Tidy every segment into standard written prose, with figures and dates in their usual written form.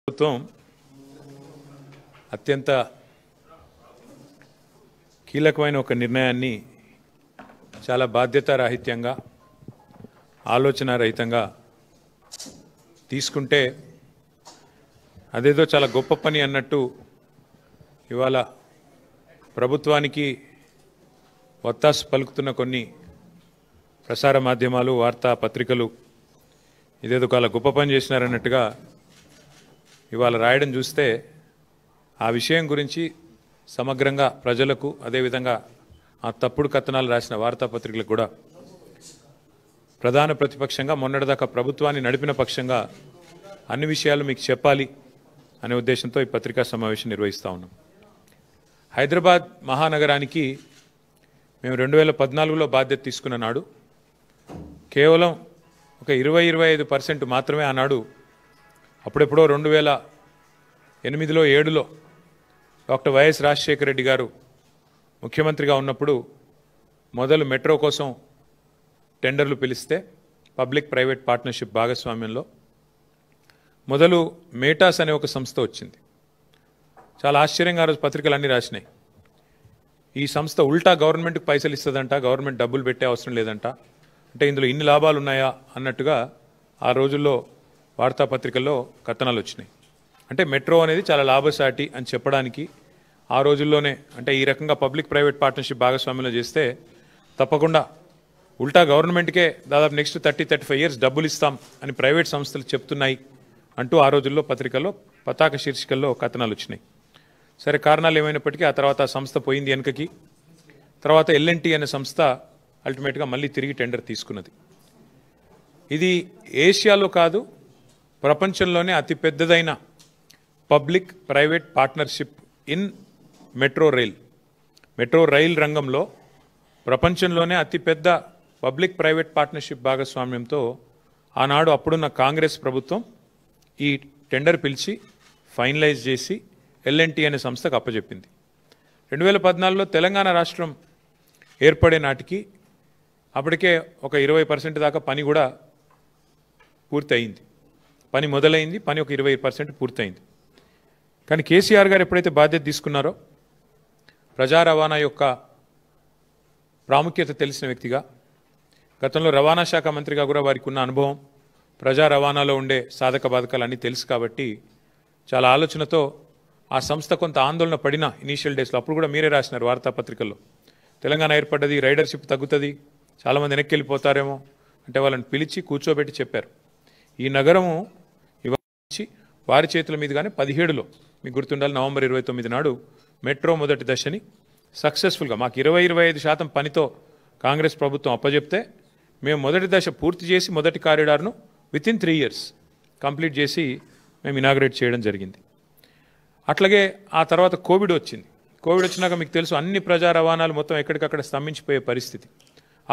ప్రభుత్వం అత్యంత కీలకమైన ఒక నిర్ణయాన్ని చాలా బాధ్యతారాహిత్యంగా ఆలోచన రహితంగా తీసుకుంటే అదేదో చాలా గొప్ప పని అన్నట్టు ఇవాళ ప్రభుత్వానికి వత్తాసు పలుకుతున్న కొన్ని ప్రసార మాధ్యమాలు వార్తా పత్రికలు ఇదేదో చాలా గొప్ప పని చేసినారన్నట్టుగా ఇవాళ రాయడం చూస్తే ఆ విషయం గురించి సమగ్రంగా ప్రజలకు అదేవిధంగా ఆ తప్పుడు కథనాలు రాసిన వార్తాపత్రికలకు కూడా ప్రధాన ప్రతిపక్షంగా మొన్నటిదాకా ప్రభుత్వాన్ని నడిపిన పక్షంగా అన్ని విషయాలు మీకు చెప్పాలి అనే ఉద్దేశంతో ఈ పత్రికా సమావేశం నిర్వహిస్తూ ఉన్నాం. హైదరాబాద్ మహానగరానికి మేము 2014లో బాధ్యత తీసుకున్న నాడు కేవలం ఒక 20-25% మాత్రమే ఆనాడు అప్పుడెప్పుడో 2008లో 2007లో డాక్టర్ వైఎస్ రాజశేఖర రెడ్డి గారు ముఖ్యమంత్రిగా ఉన్నప్పుడు మొదలు మెట్రో కోసం టెండర్లు పిలిస్తే పబ్లిక్ ప్రైవేట్ పార్ట్నర్షిప్ భాగస్వామ్యంలో మొదలు మేటాస్ అనే ఒక సంస్థ వచ్చింది. చాలా ఆశ్చర్యంగా ఆ రోజు పత్రికలు అన్నీ రాసినాయి. ఈ సంస్థ ఉల్టా గవర్నమెంట్కి పైసలు ఇస్తుందంట, గవర్నమెంట్ డబ్బులు పెట్టే అవసరం లేదంట, అంటే ఇందులో ఇన్ని లాభాలు ఉన్నాయా అన్నట్టుగా ఆ రోజుల్లో వార్తాపత్రికల్లో కథనాలు వచ్చినాయి. అంటే మెట్రో అనేది చాలా లాభసాటి అని చెప్పడానికి ఆ రోజుల్లోనే, అంటే ఈ రకంగా పబ్లిక్ ప్రైవేట్ పార్ట్నర్షిప్ భాగస్వామ్యంలో చేస్తే తప్పకుండా ఉల్టా గవర్నమెంట్కే దాదాపు నెక్స్ట్ 30-35 ఇయర్స్ డబ్బులు ఇస్తాం అని ప్రైవేట్ సంస్థలు చెప్తున్నాయి అంటూ ఆ రోజుల్లో పత్రికల్లో పతాక శీర్షికల్లో కథనాలు వచ్చినాయి. సరే, కారణాలు ఏమైనప్పటికీ ఆ తర్వాత ఆ సంస్థ పోయింది వెనుకకి. తర్వాత L&T అనే సంస్థ అల్టిమేట్గా మళ్ళీ తిరిగి టెండర్ తీసుకున్నది. ఇది ఏషియాలో కాదు ప్రపంచంలోనే అతిపెద్దదైన public private partnership in metro rail రంగంలో ప్రపంచంలోనే అతిపెద్ద పబ్లిక్ ప్రైవేట్ పార్ట్నర్షిప్ భాగస్వామ్యంతో ఆనాడు అప్పుడున్న కాంగ్రెస్ ప్రభుత్వం ఈ టెండర్ పిలిచి ఫైనలైజ్ చేసి L&T అనే సంస్థకు అప్పచెప్పింది. 2014లో తెలంగాణ రాష్ట్రం ఏర్పడే నాటికి అప్పటికే ఒక 20% దాకా పని కూడా పూర్తి అయింది. పని మొదలైంది, పని ఒక 20% పూర్తయింది. కానీ కేసీఆర్ గారు ఎప్పుడైతే బాధ్యత తీసుకున్నారో ప్రజా రవాణా యొక్క ప్రాముఖ్యత తెలిసిన వ్యక్తిగా, గతంలో రవాణా శాఖ మంత్రిగా కూడా వారికి ఉన్న అనుభవం, ప్రజా రవాణాలో ఉండే సాధక బాధకాలు అన్నీ తెలుసు కాబట్టి చాలా ఆలోచనతో ఆ సంస్థ కొంత ఆందోళన పడిన ఇనీషియల్ డేస్లో, అప్పుడు కూడా మీరే రాసినారు వార్తాపత్రికల్లో, తెలంగాణ ఏర్పడ్డది, రైడర్షిప్ తగ్గుతుంది, చాలామంది వెనక్కి వెళ్ళిపోతారేమో అంటే వాళ్ళని పిలిచి కూర్చోబెట్టి చెప్పారు. ఈ నగరము ఇవాళ వారి చేతుల మీదుగానే 17లో, మీకు గుర్తుండాలి, నవంబర్ 29 నాడు మెట్రో మొదటి దశని సక్సెస్ఫుల్గా మాకు 20-25% పనితో కాంగ్రెస్ ప్రభుత్వం అప్పచెప్తే మేము మొదటి దశ పూర్తి చేసి మొదటి కారిడార్ను వితిన్ 3 ఇయర్స్ కంప్లీట్ చేసి మేము ఇనాగ్రేట్ చేయడం జరిగింది. అట్లాగే ఆ తర్వాత కోవిడ్ వచ్చింది. కోవిడ్ వచ్చినాక మీకు తెలుసు అన్ని ప్రజా రవాణాలు మొత్తం ఎక్కడికక్కడ స్తంభించిపోయే పరిస్థితి.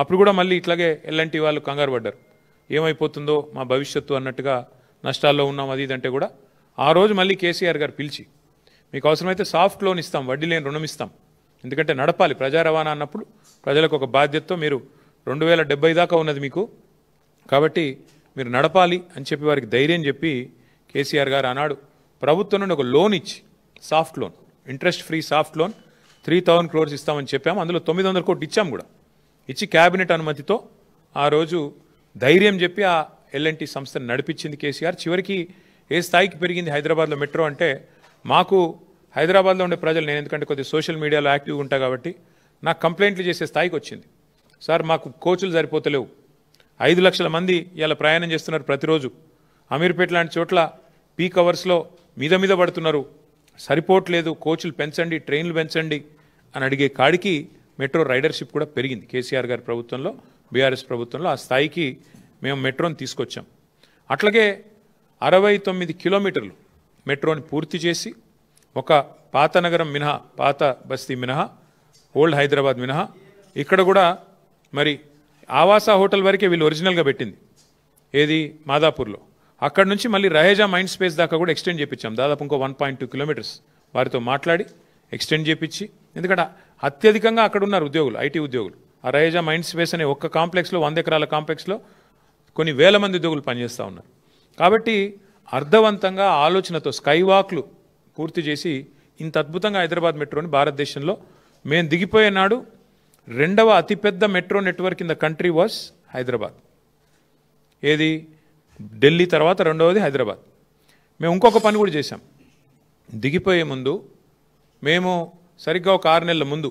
అప్పుడు కూడా మళ్ళీ ఇట్లాగే L&T వాళ్ళు కంగారు పడ్డారు, ఏమైపోతుందో మా భవిష్యత్తు అన్నట్టుగా, నష్టాల్లో ఉన్నాం అది ఇదంటే కూడా ఆ రోజు మళ్ళీ కేసీఆర్ గారు పిలిచి మీకు అవసరమైతే సాఫ్ట్ లోన్ ఇస్తాం, వడ్డీ లేని రుణం ఇస్తాం, ఎందుకంటే నడపాలి ప్రజా రవాణా అన్నప్పుడు ప్రజలకు ఒక బాధ్యతతో, మీరు 2070 దాకా ఉన్నది మీకు, కాబట్టి మీరు నడపాలి అని చెప్పి వారికి ధైర్యం చెప్పి కేసీఆర్ గారు ఆనాడు ప్రభుత్వం నుండి ఒక లోన్ ఇచ్చి, soft loan, interest free soft loan 3000 crores ఇస్తామని చెప్పాము. అందులో 900 కోట్లు ఇచ్చాము కూడా. ఇచ్చి క్యాబినెట్ అనుమతితో ఆ రోజు ధైర్యం చెప్పి ఆ L&T సంస్థను నడిపించింది కేసీఆర్. చివరికి ఏ స్థాయికి పెరిగింది హైదరాబాద్లో మెట్రో అంటే, మాకు హైదరాబాద్లో ఉండే ప్రజలు, నేను ఎందుకంటే కొద్దిగా సోషల్ మీడియాలో యాక్టివ్గా ఉంటా కాబట్టి నాకు కంప్లైంట్లు చేసే స్థాయికి వచ్చింది. సార్ మాకు కోచులు సరిపోతలేవు, 5 లక్షల మంది ఇలా ప్రయాణం చేస్తున్నారు ప్రతిరోజు, అమీర్పేట లాంటి చోట్ల పీక్ అవర్స్లో మీద పడుతున్నారు, సరిపోవట్లేదు, కోచులు పెంచండి, ట్రైన్లు పెంచండి అని అడిగే కాడికి మెట్రో రైడర్షిప్ కూడా పెరిగింది. కేసీఆర్ గారి ప్రభుత్వంలో, బీఆర్ఎస్ ప్రభుత్వంలో ఆ స్థాయికి మేము మెట్రోని తీసుకొచ్చాం. అట్లాగే 69 కిలోమీటర్లు మెట్రోని పూర్తి చేసి, ఒక పాత నగరం మినహా, పాత బస్తీ మినహా, ఓల్డ్ హైదరాబాద్ మినహా ఇక్కడ కూడా మరి ఆవాస హోటల్ వరకే వీళ్ళు ఒరిజినల్గా పెట్టింది, ఏది మాదాపూర్లో. అక్కడ నుంచి మళ్ళీ రహేజా మైండ్ స్పేస్ దాకా కూడా ఎక్స్టెండ్ చేయించాం, దాదాపు ఇంకో 1.2 కిలోమీటర్స్ వారితో మాట్లాడి ఎక్స్టెండ్ చేయించి, ఎందుకంటే అత్యధికంగా అక్కడ ఉన్నారు ఉద్యోగులు, ఐటీ ఉద్యోగులు. ఆ రహేజా మైండ్ స్పేస్ అనే ఒక్క కాంప్లెక్స్లో, 100 ఎకరాల కాంప్లెక్స్లో కొన్ని వేల మంది ఉద్యోగులు పనిచేస్తూ ఉన్నారు. కాబట్టి అర్థవంతంగా ఆలోచనతో స్కై వాక్లు పూర్తి చేసి ఇంత అద్భుతంగా హైదరాబాద్ మెట్రోని భారతదేశంలో మేము దిగిపోయే నాడు రెండవ అతిపెద్ద metro network in the country was Hyderabad. ఏది ఢిల్లీ తర్వాత రెండవది హైదరాబాద్. మేము ఇంకొక పని కూడా చేశాం. దిగిపోయే ముందు మేము సరిగ్గా ఒక 6 నెలల ముందు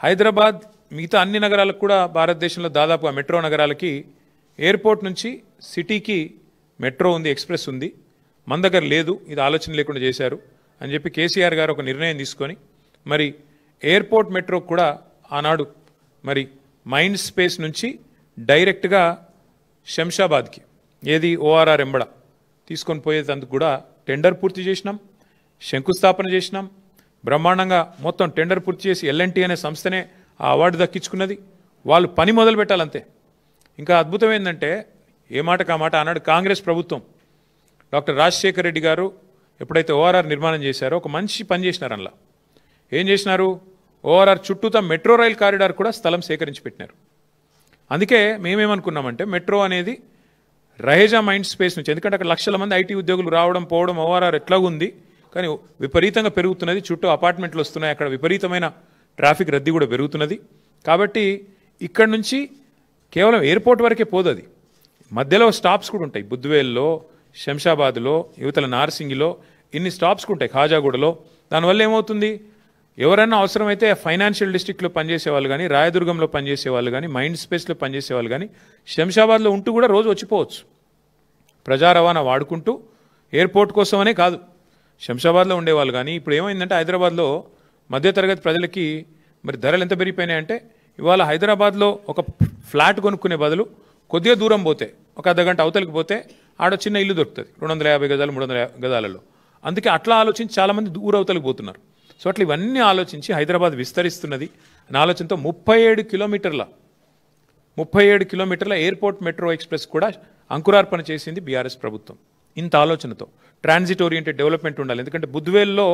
హైదరాబాద్ మిగతా అన్ని నగరాలకు కూడా భారతదేశంలో దాదాపు మెట్రో నగరాలకి ఎయిర్పోర్ట్ నుంచి సిటీకి మెట్రో ఉంది, ఎక్స్ప్రెస్ ఉంది, మన దగ్గర లేదు, ఇది ఆలోచన లేకుండా చేశారు అని చెప్పి కేసీఆర్ గారు ఒక నిర్ణయం తీసుకొని మరి ఎయిర్పోర్ట్ మెట్రో కూడా ఆనాడు మరి మైండ్ స్పేస్ నుంచి డైరెక్ట్గా శంషాబాద్కి ఏది ఓఆర్ఆర్ ఎంబడ తీసుకొని పోయేందుకు కూడా టెండర్ పూర్తి చేసినాం, శంకుస్థాపన చేసినాం. బ్రహ్మాండంగా మొత్తం టెండర్ పూర్తి చేసి ఎల్ఎన్టీ అనే సంస్థనే ఆ అవార్డు దక్కించుకున్నది. వాళ్ళు పని మొదలు పెట్టాలంతే. ఇంకా అద్భుతం ఏంటంటే ఏ మాటకు ఆ మాట ఆనాడు కాంగ్రెస్ ప్రభుత్వం డాక్టర్ రాజశేఖర రెడ్డి గారు ఎప్పుడైతే ఓఆర్ఆర్ నిర్మాణం చేశారో ఒక మంచి పని చేసినారు. అందులో ఏం చేసినారు, ఓఆర్ఆర్ చుట్టూతా మెట్రో రైల్ కారిడార్ కూడా స్థలం సేకరించి పెట్టినారు. అందుకే మేమేమనుకున్నామంటే మెట్రో అనేది రహేజా మైండ్ స్పేస్ నుంచి, ఎందుకంటే అక్కడ లక్షల మంది ఐటీ ఉద్యోగులు రావడం పోవడం ఓఆర్ఆర్ ఎట్లాగుంది కానీ విపరీతంగా పెరుగుతున్నది, చుట్టూ అపార్ట్మెంట్లు వస్తున్నాయి, అక్కడ విపరీతమైన ట్రాఫిక్ రద్దీ కూడా పెరుగుతున్నది. కాబట్టి ఇక్కడ నుంచి కేవలం ఎయిర్పోర్ట్ వరకే పోదు, అది మధ్యలో స్టాప్స్ కూడా ఉంటాయి. బుద్వేల్లో, శంషాబాద్లో, యువతల నార్సింగిలో ఇన్ని స్టాప్స్ ఉంటాయి, ఖాజాగూడలో. దానివల్ల ఏమవుతుంది, ఎవరైనా అవసరమైతే ఫైనాన్షియల్ డిస్ట్రిక్ట్లో పనిచేసే వాళ్ళు కానీ, రాయదుర్గంలో పనిచేసే వాళ్ళు కానీ, మైండ్ స్పేస్లో పనిచేసే వాళ్ళు కానీ శంషాబాద్లో ఉంటూ కూడా రోజు వచ్చిపోవచ్చు. ప్రజా రవాణా వాడుకుంటూ ఎయిర్పోర్ట్ కోసమనే కాదు, శంషాబాద్లో ఉండేవాళ్ళు కానీ. ఇప్పుడు ఏమైందంటే హైదరాబాద్లో మధ్యతరగతి ప్రజలకి మరి ధరలు ఎంత పెరిగిపోయినాయంటే ఇవాళ హైదరాబాద్లో ఒక ఫ్లాట్ కొనుక్కునే బదులు కొద్దిగా దూరం పోతే ఒక అర్ధగంట అవతలికి పోతే ఆడ చిన్న ఇల్లు దొరుకుతుంది 250 గజాలు 300 గజాలలో. అందుకే అట్లా ఆలోచించి చాలామంది దూర అవతలికి పోతున్నారు. సో అట్లా ఇవన్నీ ఆలోచించి హైదరాబాద్ విస్తరిస్తున్నది అనే ఆలోచనతో 37 కిలోమీటర్ల ఎయిర్పోర్ట్ మెట్రో ఎక్స్ప్రెస్ కూడా అంకురార్పణ చేసింది బీఆర్ఎస్ ప్రభుత్వం. ఇంత ఆలోచనతో ట్రాన్సిట్ ఓరియంటెడ్ డెవలప్మెంట్ ఉండాలి. ఎందుకంటే బుద్వేల్లో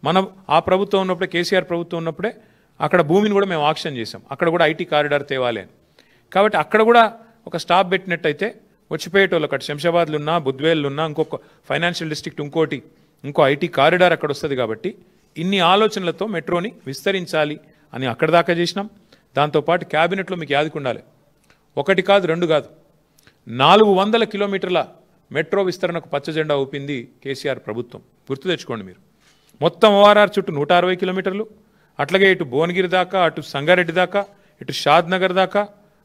మనం ఆ ప్రభుత్వం ఉన్నప్పుడే, కేసీఆర్ ప్రభుత్వం ఉన్నప్పుడే అక్కడ భూమిని కూడా మేము ఆక్షన్ చేసాం, అక్కడ కూడా ఐటీ కారిడార్ తేవాలి అని. కాబట్టి అక్కడ కూడా ఒక స్టాప్ పెట్టినట్టయితే వచ్చిపోయేటోళ్ళు అక్కడ శంషాబాద్లో ఉన్నా, బుద్వేల్లో ఉన్నా, ఇంకొక ఫైనాన్షియల్ డిస్ట్రిక్ట్ ఇంకో ఐటీ కారిడార్ అక్కడ వస్తుంది. కాబట్టి ఇన్ని ఆలోచనలతో మెట్రోని విస్తరించాలి అని అక్కడ దాకా చేసినాం. దాంతోపాటు క్యాబినెట్లో మీకు యాదికి ఉండాలి, 1 కాదు 2 కాదు 400 కిలోమీటర్ల మెట్రో విస్తరణకు పచ్చజెండా ఊపింది కేసీఆర్ ప్రభుత్వం. గుర్తు తెచ్చుకోండి మీరు. మొత్తం ఓఆర్ఆర్ చుట్టూ 160 కిలోమీటర్లు, అట్లాగే ఇటు భువనగిరి దాకా, అటు సంగారెడ్డి దాకా, ఇటు షాద్ నగర్ దాకా,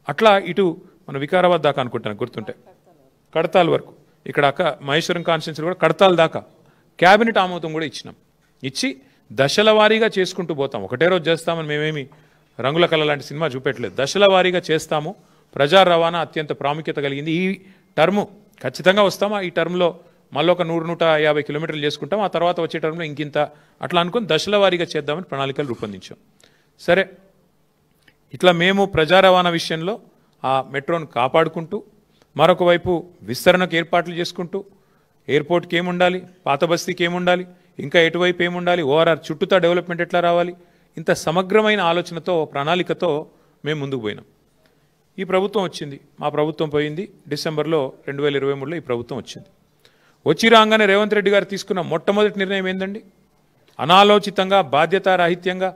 అట్లా ఇటు మన వికారాబాద్ దాకా అనుకుంటాను గుర్తుంటే, కడతాల్ వరకు, ఇక్కడ మహేశ్వరం కాన్స్టిట్యున్సీ కూడా కడతాల్ దాకా క్యాబినెట్ ఆమోదం కూడా ఇచ్చి దశల వారీగా చేసుకుంటూ పోతాం. ఒకటే రోజు చేస్తామని మేమేమి రంగుల కళ లాంటి సినిమా చూపెట్టలేదు. దశల వారీగా చేస్తాము. ప్రజా రవాణా అత్యంత ప్రాముఖ్యత కలిగింది. ఈ టర్ము ఖచ్చితంగా వస్తాము. ఈ టర్మ్లో మళ్ళీ ఒక 100-150 కిలోమీటర్లు చేసుకుంటాం. ఆ తర్వాత వచ్చే టర్మ్లో ఇంకింత అట్లా అనుకుని దశల వారీగా చేద్దామని ప్రణాళికలు రూపొందించాం. సరే, ఇట్లా మేము ప్రజా రవాణా విషయంలో ఆ మెట్రోను కాపాడుకుంటూ మరొక వైపు విస్తరణకు ఏర్పాట్లు చేసుకుంటూ ఎయిర్పోర్ట్కి ఏముండాలి, పాత బస్తీకి ఏముండాలి, ఇంకా ఎటువైపు ఏముండాలి, ఓఆర్ఆర్ చుట్టూతా డెవలప్మెంట్ ఎట్లా రావాలి, ఇంత సమగ్రమైన ఆలోచనతో ప్రణాళికతో మేము ముందుకు పోయినాం. ఈ ప్రభుత్వం వచ్చింది, మా ప్రభుత్వం పోయింది. డిసెంబర్లో 2023లో ఈ ప్రభుత్వం వచ్చింది. వచ్చి రాగానే రేవంత్ రెడ్డి గారు తీసుకున్న మొట్టమొదటి నిర్ణయం ఏందండి, అనాలోచితంగా బాధ్యతారాహిత్యంగా,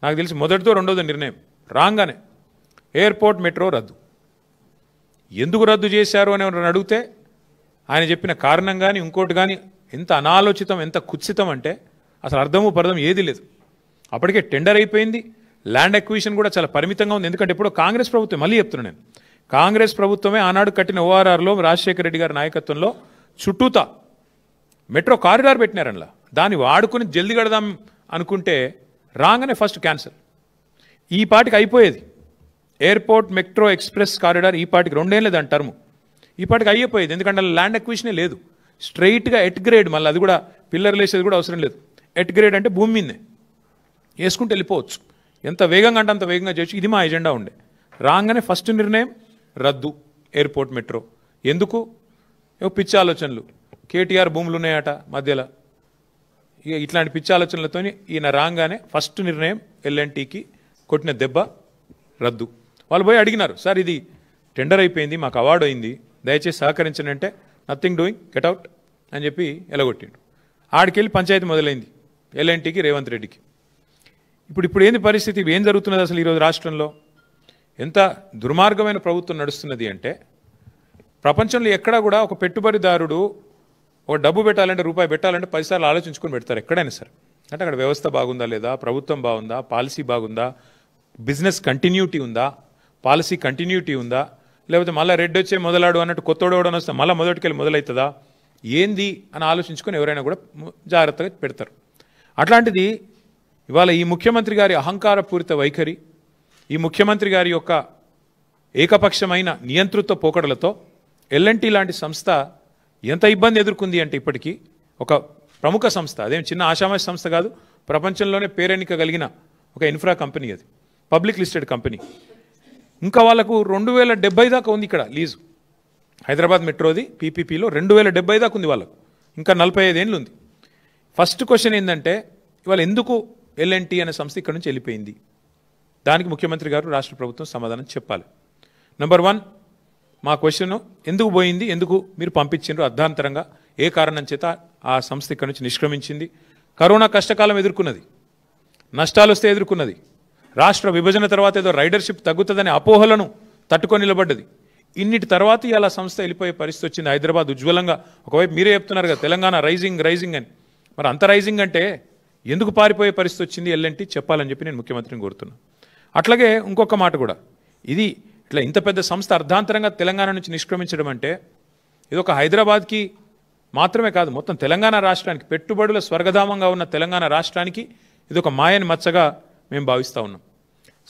నాకు తెలిసి మొదటిదో రెండోదో నిర్ణయం రాగానే ఎయిర్పోర్ట్ మెట్రో రద్దు. ఎందుకు రద్దు చేశారు అని ఎవరైనా అడిగితే ఆయన చెప్పిన కారణం కానీ ఇంకోటి కానీ ఎంత అనాలోచితం, ఎంత కుత్సితం అంటే అసలు అర్థము పర్థం ఏది లేదు. అప్పటికే టెండర్ అయిపోయింది, ల్యాండ్ అక్విజిషన్ కూడా చాలా పరిమితంగా ఉంది. ఎందుకంటే ఎప్పుడో కాంగ్రెస్ ప్రభుత్వం, మళ్ళీ చెప్తున్నాను నేను, కాంగ్రెస్ ప్రభుత్వమే ఆనాడు కట్టిన ఓఆర్ఆర్లో రాజశేఖర రెడ్డి గారి నాయకత్వంలో చుట్టూతా మెట్రో కారిడార్ పెట్టినారు. అందులో దాన్ని వాడుకుని జల్దీ కడదాం అనుకుంటే రాగానే ఫస్ట్ క్యాన్సల్. ఈ పాటికి అయిపోయేది ఎయిర్పోర్ట్ మెట్రో ఎక్స్ప్రెస్ కారిడార్, ఈ పాటికి 2 ఏళ్ళే దాని టర్ము, ఈ పాటికి అయిపోయేది. ఎందుకంటే అలా ల్యాండ్ అక్విజిషనే లేదు. స్ట్రైట్గా ఎట్ గ్రేడ్, మళ్ళీ అది కూడా పిల్లర్లు వేసేది కూడా అవసరం లేదు. ఎట్ గ్రేడ్ అంటే భూమి మీదనే వేసుకుంటూ వెళ్ళిపోవచ్చు. ఎంత వేగంగా అంటే అంత వేగంగా చేయొచ్చు. ఇది మా ఎజెండా ఉండే. రాగానే ఫస్ట్ నిర్ణయం రద్దు ఎయిర్పోర్ట్ మెట్రో. ఎందుకు? పిచ్చి ఆలోచనలు, కేటీఆర్ భూములు ఉన్నాయట మధ్యలో, ఇక ఇట్లాంటి పిచ్చి ఆలోచనలతో ఈయన రాగానే ఫస్ట్ నిర్ణయం ఎల్ఎన్టీకి కొట్టిన దెబ్బ రద్దు. వాళ్ళు పోయి అడిగినారు, సార్ ఇది టెండర్ అయిపోయింది, మాకు అవార్డు అయింది, దయచేసి సహకరించండి అంటే నథింగ్ డూయింగ్, గెట్ అవుట్, అని చెప్పి ఎలగొట్టిండు. ఆడికెళ్ళి పంచాయతీ మొదలైంది ఎల్ఎన్టీకి, రేవంత్ రెడ్డికి. ఇప్పుడు ఏంది పరిస్థితి? ఏం జరుగుతున్నది అసలు ఈరోజు రాష్ట్రంలో? ఎంత దుర్మార్గమైన ప్రభుత్వం నడుస్తున్నది అంటే, ప్రపంచంలో ఎక్కడా కూడా ఒక పెట్టుబడిదారుడు ఒక డబ్బు పెట్టాలంటే, రూపాయి పెట్టాలంటే 10 సార్లు ఆలోచించుకొని పెడతారు ఎక్కడైనా సరే. అంటే అక్కడ వ్యవస్థ బాగుందా లేదా, ప్రభుత్వం బాగుందా, పాలసీ బాగుందా, బిజినెస్ కంటిన్యూటీ ఉందా, పాలసీ కంటిన్యూటీ ఉందా, లేకపోతే మళ్ళీ రెడ్ వచ్చే మొదలాడు అన్నట్టు కొత్తోడవడం వస్తే మళ్ళీ మొదటికెళ్ళి మొదలవుతుందా, ఏంది అని ఆలోచించుకొని ఎవరైనా కూడా జాగ్రత్తగా పెడతారు. అట్లాంటిది ఇవాళ ఈ ముఖ్యమంత్రి గారి అహంకారపూరిత వైఖరి, ఈ ముఖ్యమంత్రి గారి యొక్క ఏకపక్షమైన నియంతృత్వ పోకడలతో ఎల్ఎన్టీ లాంటి సంస్థ ఎంత ఇబ్బంది ఎదుర్కొంది అంటే, ఇప్పటికీ ఒక ప్రముఖ సంస్థ, అదేం చిన్న ఆషామాషి సంస్థ కాదు, ప్రపంచంలోనే పేరెన్నిక కలిగిన ఒక ఇన్ఫ్రా కంపెనీ, అది పబ్లిక్ లిస్టెడ్ కంపెనీ. ఇంకా వాళ్ళకు 2070 దాకా ఉంది ఇక్కడ లీజు. హైదరాబాద్ మెట్రోది పీపీపీలో 2070 దాకా ఉంది వాళ్ళకు, ఇంకా 45 ఏళ్ళు ఉంది. ఫస్ట్ క్వశ్చన్ ఏంటంటే, ఇవాళ ఎందుకు ఎల్ఎన్టీ అనే సంస్థ ఇక్కడ నుంచి వెళ్ళిపోయింది? దానికి ముఖ్యమంత్రి గారు, రాష్ట్ర ప్రభుత్వం సమాధానం చెప్పాలి. నెంబర్ 1, మా క్వశ్చన్ ఎందుకు పోయింది, ఎందుకు మీరు పంపించిండ్రు అర్ధాంతరంగా, ఏ కారణం చేత ఆ సంస్థ ఇక్కడ నుంచి నిష్క్రమించింది? కరోనా కష్టకాలం ఎదుర్కొన్నది, నష్టాలు వస్తే ఎదుర్కొన్నది, రాష్ట్ర విభజన తర్వాత ఏదో రైడర్షిప్ తగ్గుతుందనే అపోహలను తట్టుకొని నిలబడ్డది. ఇన్నిటి తర్వాత ఇలా సంస్థ వెళ్ళిపోయే పరిస్థితి వచ్చింది. హైదరాబాద్ ఉజ్వలంగా, ఒకవైపు మీరే చెప్తున్నారు కదా తెలంగాణ రైజింగ్ రైజింగ్ అని, మరి అంత రైజింగ్ అంటే ఎందుకు పారిపోయే పరిస్థితి వచ్చింది ఎల్ఎన్టీ చెప్పాలని చెప్పి నేను ముఖ్యమంత్రిని కోరుతున్నాను. అట్లాగే ఇంకొక మాట కూడా, ఇది ఇట్లా ఇంత పెద్ద సంస్థ అర్ధాంతరంగా తెలంగాణ నుంచి నిష్క్రమించడం అంటే, ఇది ఒక హైదరాబాద్కి మాత్రమే కాదు, మొత్తం తెలంగాణ రాష్ట్రానికి, పెట్టుబడుల స్వర్గధామంగా ఉన్న తెలంగాణ రాష్ట్రానికి ఇది ఒక మాయని మచ్చగా మేము భావిస్తూ ఉన్నాం.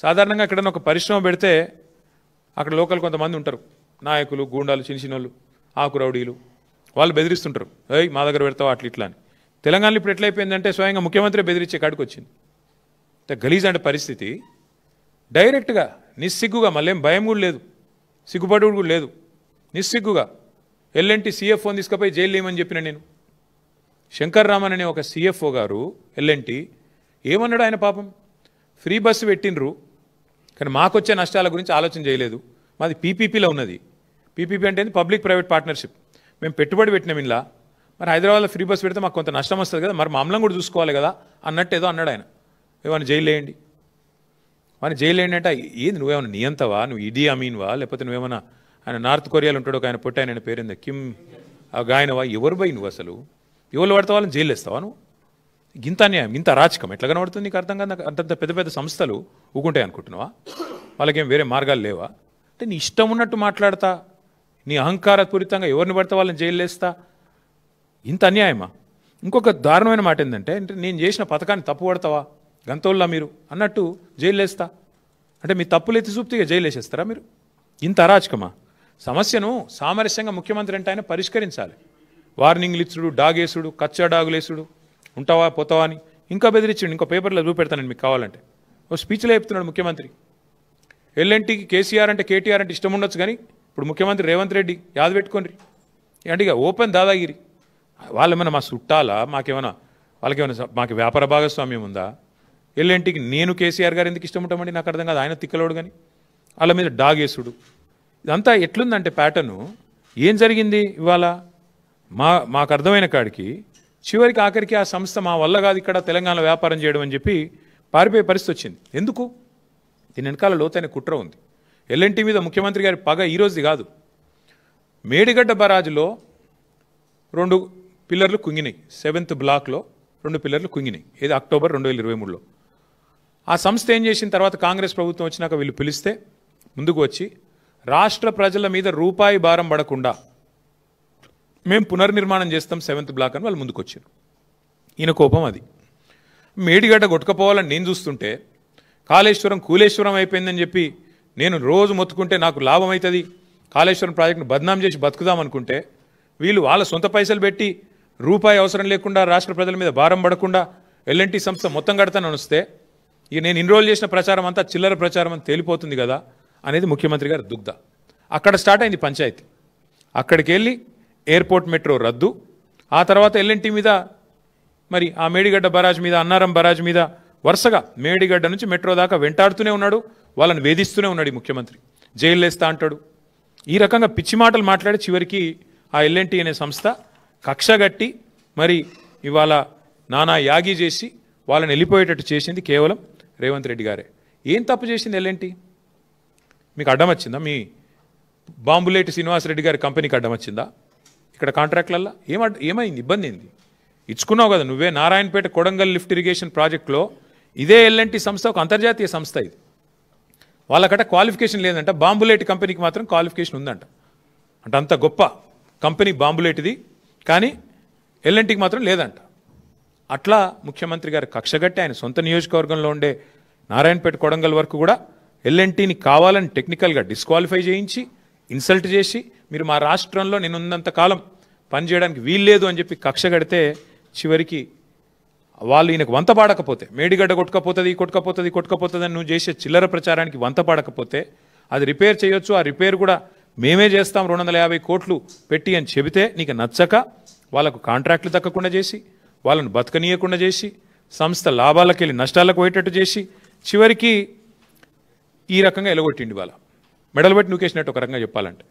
సాధారణంగా ఎక్కడైనా ఒక పరిశ్రమ పెడితే అక్కడ లోకల్ కొంతమంది ఉంటారు, నాయకులు, గూండాలు, చిన్నచిన్నోళ్ళు, ఆకు రౌడీలు, వాళ్ళు బెదిరిస్తుంటారు, ఏయ్ మా దగ్గర పెడతావా అట్లా ఇట్లా అని. తెలంగాణలో ఇప్పుడు ఎట్లయిపోయిందంటే స్వయంగా ముఖ్యమంత్రి బెదిరించే కాడికి వచ్చింది. గలీజ్ అంటే పరిస్థితి. డైరెక్ట్గా నిస్సిగ్గుగా, మళ్ళీ ఏం భయం కూడా లేదు, సిగ్గుపడు కూడా లేదు, నిస్సిగ్గుగా ఎల్ఎన్టీ సిఎఫ్ఓని తీసుకుపోయి జైలు లేమని చెప్పిన నేను. శంకర్ రామన్ అనే ఒక సిఎఫ్ఓ గారు ఎల్ఎన్టీ ఏమన్నాడు? ఆయన పాపం ఫ్రీ బస్సు పెట్టినరు, కానీ మాకొచ్చే నష్టాల గురించి ఆలోచన చేయలేదు. మాది పీపీపీలో ఉన్నది. పీపీపీ అంటే పబ్లిక్ ప్రైవేట్ పార్ట్నర్షిప్. మేము పెట్టుబడి పెట్టినాం ఇలా, మరి హైదరాబాద్లో ఫ్రీ బస్సు పెడితే మాకు కొంత నష్టం వస్తుంది కదా, మరి మామూలు కూడా చూసుకోవాలి కదా అన్నట్టు ఏదో అన్నాడు ఆయన. ఏమైనా జైలు వేయండి, వాడిని జైలు వేయండి అంటే ఏంది, నువ్వేమైనా నియంతవా, నువ్వు ఇడీ అమీన్వా, లేకపోతే నువ్వేమన్నా ఆయన నార్త్ కొరియాలో ఉంటాడు ఒక ఆయన పుట్టి, ఆయన పేరుందా కిమ్ గాయనవా, ఎవరు పోయి నువ్వు అసలు ఎవరు పడతావు, వాళ్ళని జైలు వేస్తావా నువ్వు? గింత అన్యాయం, ఇంత అరాచకం ఎట్లా కనబడుతుంది నీకు అర్థం కాదు. అంతంత పెద్ద పెద్ద సంస్థలు ఊకుంటాయి అనుకుంటున్నావా? వాళ్ళకేం వేరే మార్గాలు లేవా? అంటే నీ ఇష్టం ఉన్నట్టు మాట్లాడతా, నీ అహంకారపూరితంగా ఎవరిని పడితే వాళ్ళని జైలు వేస్తా, ఇంత అన్యాయమా? ఇంకొక దారుణమైన మాట ఏంటంటే, నేను చేసిన పథకాన్ని తప్పు పడతావా గంతోళ్ళ మీరు అన్నట్టు జైలు వేస్తా అంటే, మీ తప్పులు ఎత్తి చూపుతూ జైలు వేసేస్తారా మీరు? ఇంత అరాచకమా? సమస్యను సామరస్యంగా ముఖ్యమంత్రి అంటే ఆయన పరిష్కరించాలి. వార్నింగ్లు ఇచ్చుడు, డాగేసుడు, కచ్చా డాగులేసుడు, ఉంటావా పోతావా అని ఇంకా బెదిరించండి. ఇంకో పేపర్లో చూపెడతానండి మీకు కావాలంటే. ఓ స్పీచ్లో చెప్తున్నాడు ముఖ్యమంత్రి, ఎల్ఎన్టీకి కేసీఆర్ అంటే కేటీఆర్ అంటే ఇష్టం ఉండొచ్చు, కానీ ఇప్పుడు ముఖ్యమంత్రి రేవంత్ రెడ్డి యాద పెట్టుకోండి అంటే ఇక ఓపెన్ దాదాగిరి. వాళ్ళేమైనా మా చుట్టాలా, వాళ్ళకేమైనా మాకు వ్యాపార భాగస్వామ్యం ఉందా? ఎల్ఎన్టీకి నేను కేసీఆర్ గారు ఎందుకు ఇష్టం ఉంటామండి నాకు అర్థం కాదు. ఆయన తిక్కలోడు కానీ వాళ్ళ మీద డాగేసుడు, ఇదంతా ఎట్లుందంటే ప్యాటర్ను. ఏం జరిగింది ఇవాళ? మాకు అర్థమైన కాడికి చివరికి ఆఖరికి ఆ సంస్థ మా వల్ల కాదు ఇక్కడ తెలంగాణ వ్యాపారం చేయడం అని చెప్పి పారిపోయే పరిస్థితి వచ్చింది. ఎందుకు? దీని వెనకాల లోతైన కుట్ర ఉంది. ఎల్ఎన్టీ మీద ముఖ్యమంత్రి గారి పగ ఈరోజుది కాదు. మేడిగడ్డ బరాజులో 2 పిల్లర్లు కుంగినాయి, 7th బ్లాక్లో 2 పిల్లర్లు కుంగినాయి. ఇది అక్టోబర్ 2023లో. ఆ సంస్థ ఏం చేసిన తర్వాత కాంగ్రెస్ ప్రభుత్వం వచ్చినాక వీళ్ళు పిలిస్తే ముందుకు వచ్చి, రాష్ట్ర ప్రజల మీద రూపాయి భారం పడకుండా మేము పునర్నిర్మాణం చేస్తాం 7th బ్లాక్ అని వాళ్ళు ముందుకు వచ్చారు. ఈయన కోపం అది. మేడిగడ్డ కొట్టుకపోవాలని నేను చూస్తుంటే, కాళేశ్వరం కూలేశ్వరం అయిపోయిందని చెప్పి నేను రోజు మొత్తుకుంటే నాకు లాభం అవుతుంది, కాళేశ్వరం ప్రాజెక్టును బద్నాం చేసి బతుకుదాం అనుకుంటే, వీళ్ళు వాళ్ళ సొంత పైసలు పెట్టి రూపాయి అవసరం లేకుండా రాష్ట్ర ప్రజల మీద భారం పడకుండా ఎల్ఎన్టీ సంస్థ మొత్తం కడతానని వస్తే, ఇక నేను ఇన్రోల్ చేసిన ప్రచారం అంతా చిల్లర ప్రచారం అని తేలిపోతుంది కదా అనేది ముఖ్యమంత్రి గారి దుగ్ధ. అక్కడ స్టార్ట్ అయింది పంచాయతీ. అక్కడికి వెళ్ళి ఎయిర్పోర్ట్ మెట్రో రద్దు, ఆ తర్వాత ఎల్ఎన్టీ మీద, మరి ఆ మేడిగడ్డ బరాజ్ మీద, అన్నారం బరాజ్ మీద వరుసగా మేడిగడ్డ నుంచి మెట్రో దాకా వెంటాడుతూనే ఉన్నాడు, వాళ్ళని వేధిస్తూనే ఉన్నాడు ఈ ముఖ్యమంత్రి. జైలు వేస్తా అంటాడు. ఈ రకంగా పిచ్చి మాటలు మాట్లాడి చివరికి ఆ ఎల్ఎన్టీ అనే సంస్థ కక్షగట్టి మరి ఇవాళ నానా యాగి చేసి వాళ్ళని వెళ్ళిపోయేటట్టు చేసింది కేవలం రేవంత్ రెడ్డి గారే. ఏం తప్పు చేసింది ఎల్ఎన్టీ? మీకు అడ్డం వచ్చిందా? మీ బాంబులేటి శ్రీనివాసరెడ్డి గారి కంపెనీకి అడ్డం వచ్చిందా? ఇక్కడ కాంట్రాక్ట్లల్లో ఏమైంది? ఇబ్బంది ఏంది? ఇచ్చుకున్నావు కదా నువ్వే. నారాయణపేట కొడంగల్ లిఫ్ట్ ఇరిగేషన్ ప్రాజెక్టులో ఇదే ఎల్ఎన్టీ సంస్థ ఒక అంతర్జాతీయ సంస్థ. ఇది వాళ్ళకట క్వాలిఫికేషన్ లేదంట, బాంబులేటి కంపెనీకి మాత్రం క్వాలిఫికేషన్ ఉందంట. అంటే అంత గొప్ప కంపెనీ బాంబులేటిది, కానీ ఎల్ఎన్టీకి మాత్రం లేదంట. అట్లా ముఖ్యమంత్రి గారు కక్షగట్టి ఆయన సొంత నియోజకవర్గంలో ఉండే నారాయణపేట కొడంగల్ వరకు కూడా ఎల్ఎన్టీని కావాలని టెక్నికల్గా డిస్క్వాలిఫై చేయించి ఇన్సల్ట్ చేసి మీరు మా రాష్ట్రంలో నేనున్నంత కాలం పనిచేయడానికి వీల్లేదు అని చెప్పి కక్షగడితే చివరికి వాళ్ళు ఈయనకు వంత పాడకపోతే, మేడిగడ్డ కొట్టుకపోతుంది అని నువ్వు చేసే చిల్లర ప్రచారానికి వంత పాడకపోతే అది రిపేర్ చేయొచ్చు, ఆ రిపేర్ కూడా మేమే చేస్తాం 250 కోట్లు పెట్టి అని చెబితే నీకు నచ్చక వాళ్ళకు కాంట్రాక్టులు దక్కకుండా చేసి, వాళ్ళను బతకనీయకుండా చేసి, సంస్థ లాభాలకు వెళ్ళి నష్టాలకు పోయేటట్టు చేసి చివరికి ఈ రకంగా ఎలగొట్టిండి. వాళ్ళ మెడలు పెట్టి నూకేసినట్టు ఒక రకంగా చెప్పాలంటే.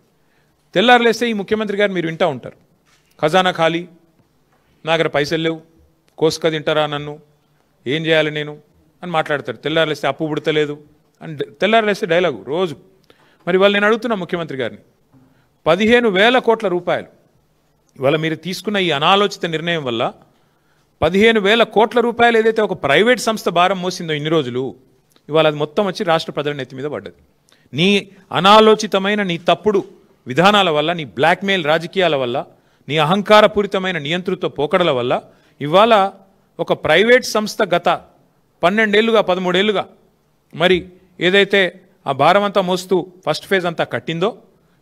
తెల్లారులేస్తే ఈ ముఖ్యమంత్రి గారు మీరు వింటూ ఉంటారు, ఖజానా ఖాళీ, నా దగ్గర పైసలు లేవు, కోసుక తింటారా నన్ను, ఏం చేయాలి నేను అని మాట్లాడతారు. తెల్లారులేస్తే అప్పు పుడతలేదు అని తెల్లారులేస్తే డైలాగు రోజు. మరి వాళ్ళు నేను అడుగుతున్నా ముఖ్యమంత్రి గారిని, 15,000 కోట్ల రూపాయలు ఇవాళ మీరు తీసుకున్న ఈ అనాలోచిత నిర్ణయం వల్ల 15,000 కోట్ల రూపాయలు ఏదైతే ఒక ప్రైవేట్ సంస్థ భారం మోసిందో ఇన్ని రోజులు, ఇవాళ అది మొత్తం వచ్చి రాష్ట్ర ప్రజల నెత్తి మీద పడ్డది. నీ అనాలోచితమైన నీ తప్పుడు విధానాల వల్ల, నీ బ్లాక్మెయిల్ రాజకీయాల వల్ల, నీ అహంకారపూరితమైన నియంతృత్వ పోకడల వల్ల ఇవాళ ఒక ప్రైవేట్ సంస్థ గత 12 ఏళ్ళుగా 13 ఏళ్ళుగా మరి ఏదైతే ఆ భారం అంతా మోస్తూ ఫస్ట్ ఫేజ్ అంతా కట్టిందో,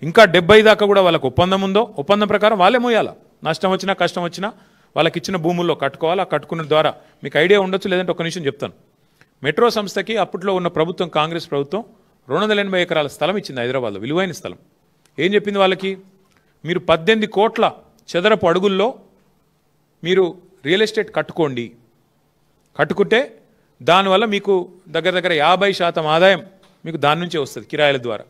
ఇంకా 70 దాకా కూడా వాళ్ళకు ఒప్పందం ఉందో, ఒప్పందం ప్రకారం వాళ్ళే మోయాలా. నష్టం వచ్చినా కష్టం వచ్చినా వాళ్ళకి ఇచ్చిన భూముల్లో కట్టుకోవాలి. ఆ కట్టుకున్న ద్వారా మీకు ఐడియా ఉండొచ్చు, లేదంటే ఒక నిమిషం చెప్తాను. మెట్రో సంస్థకి అప్పట్లో ఉన్న ప్రభుత్వం, కాంగ్రెస్ ప్రభుత్వం 280 ఎకరాల స్థలం ఇచ్చింది హైదరాబాద్లో, విలువైన స్థలం. ఏం చెప్పింది వాళ్ళకి? మీరు 18 కోట్ల చదరపు అడుగుల్లో మీరు రియల్ ఎస్టేట్ కట్టుకుంటే దానివల్ల మీకు దగ్గర 50% ఆదాయం మీకు దాని నుంచే వస్తుంది కిరాయిల ద్వారా.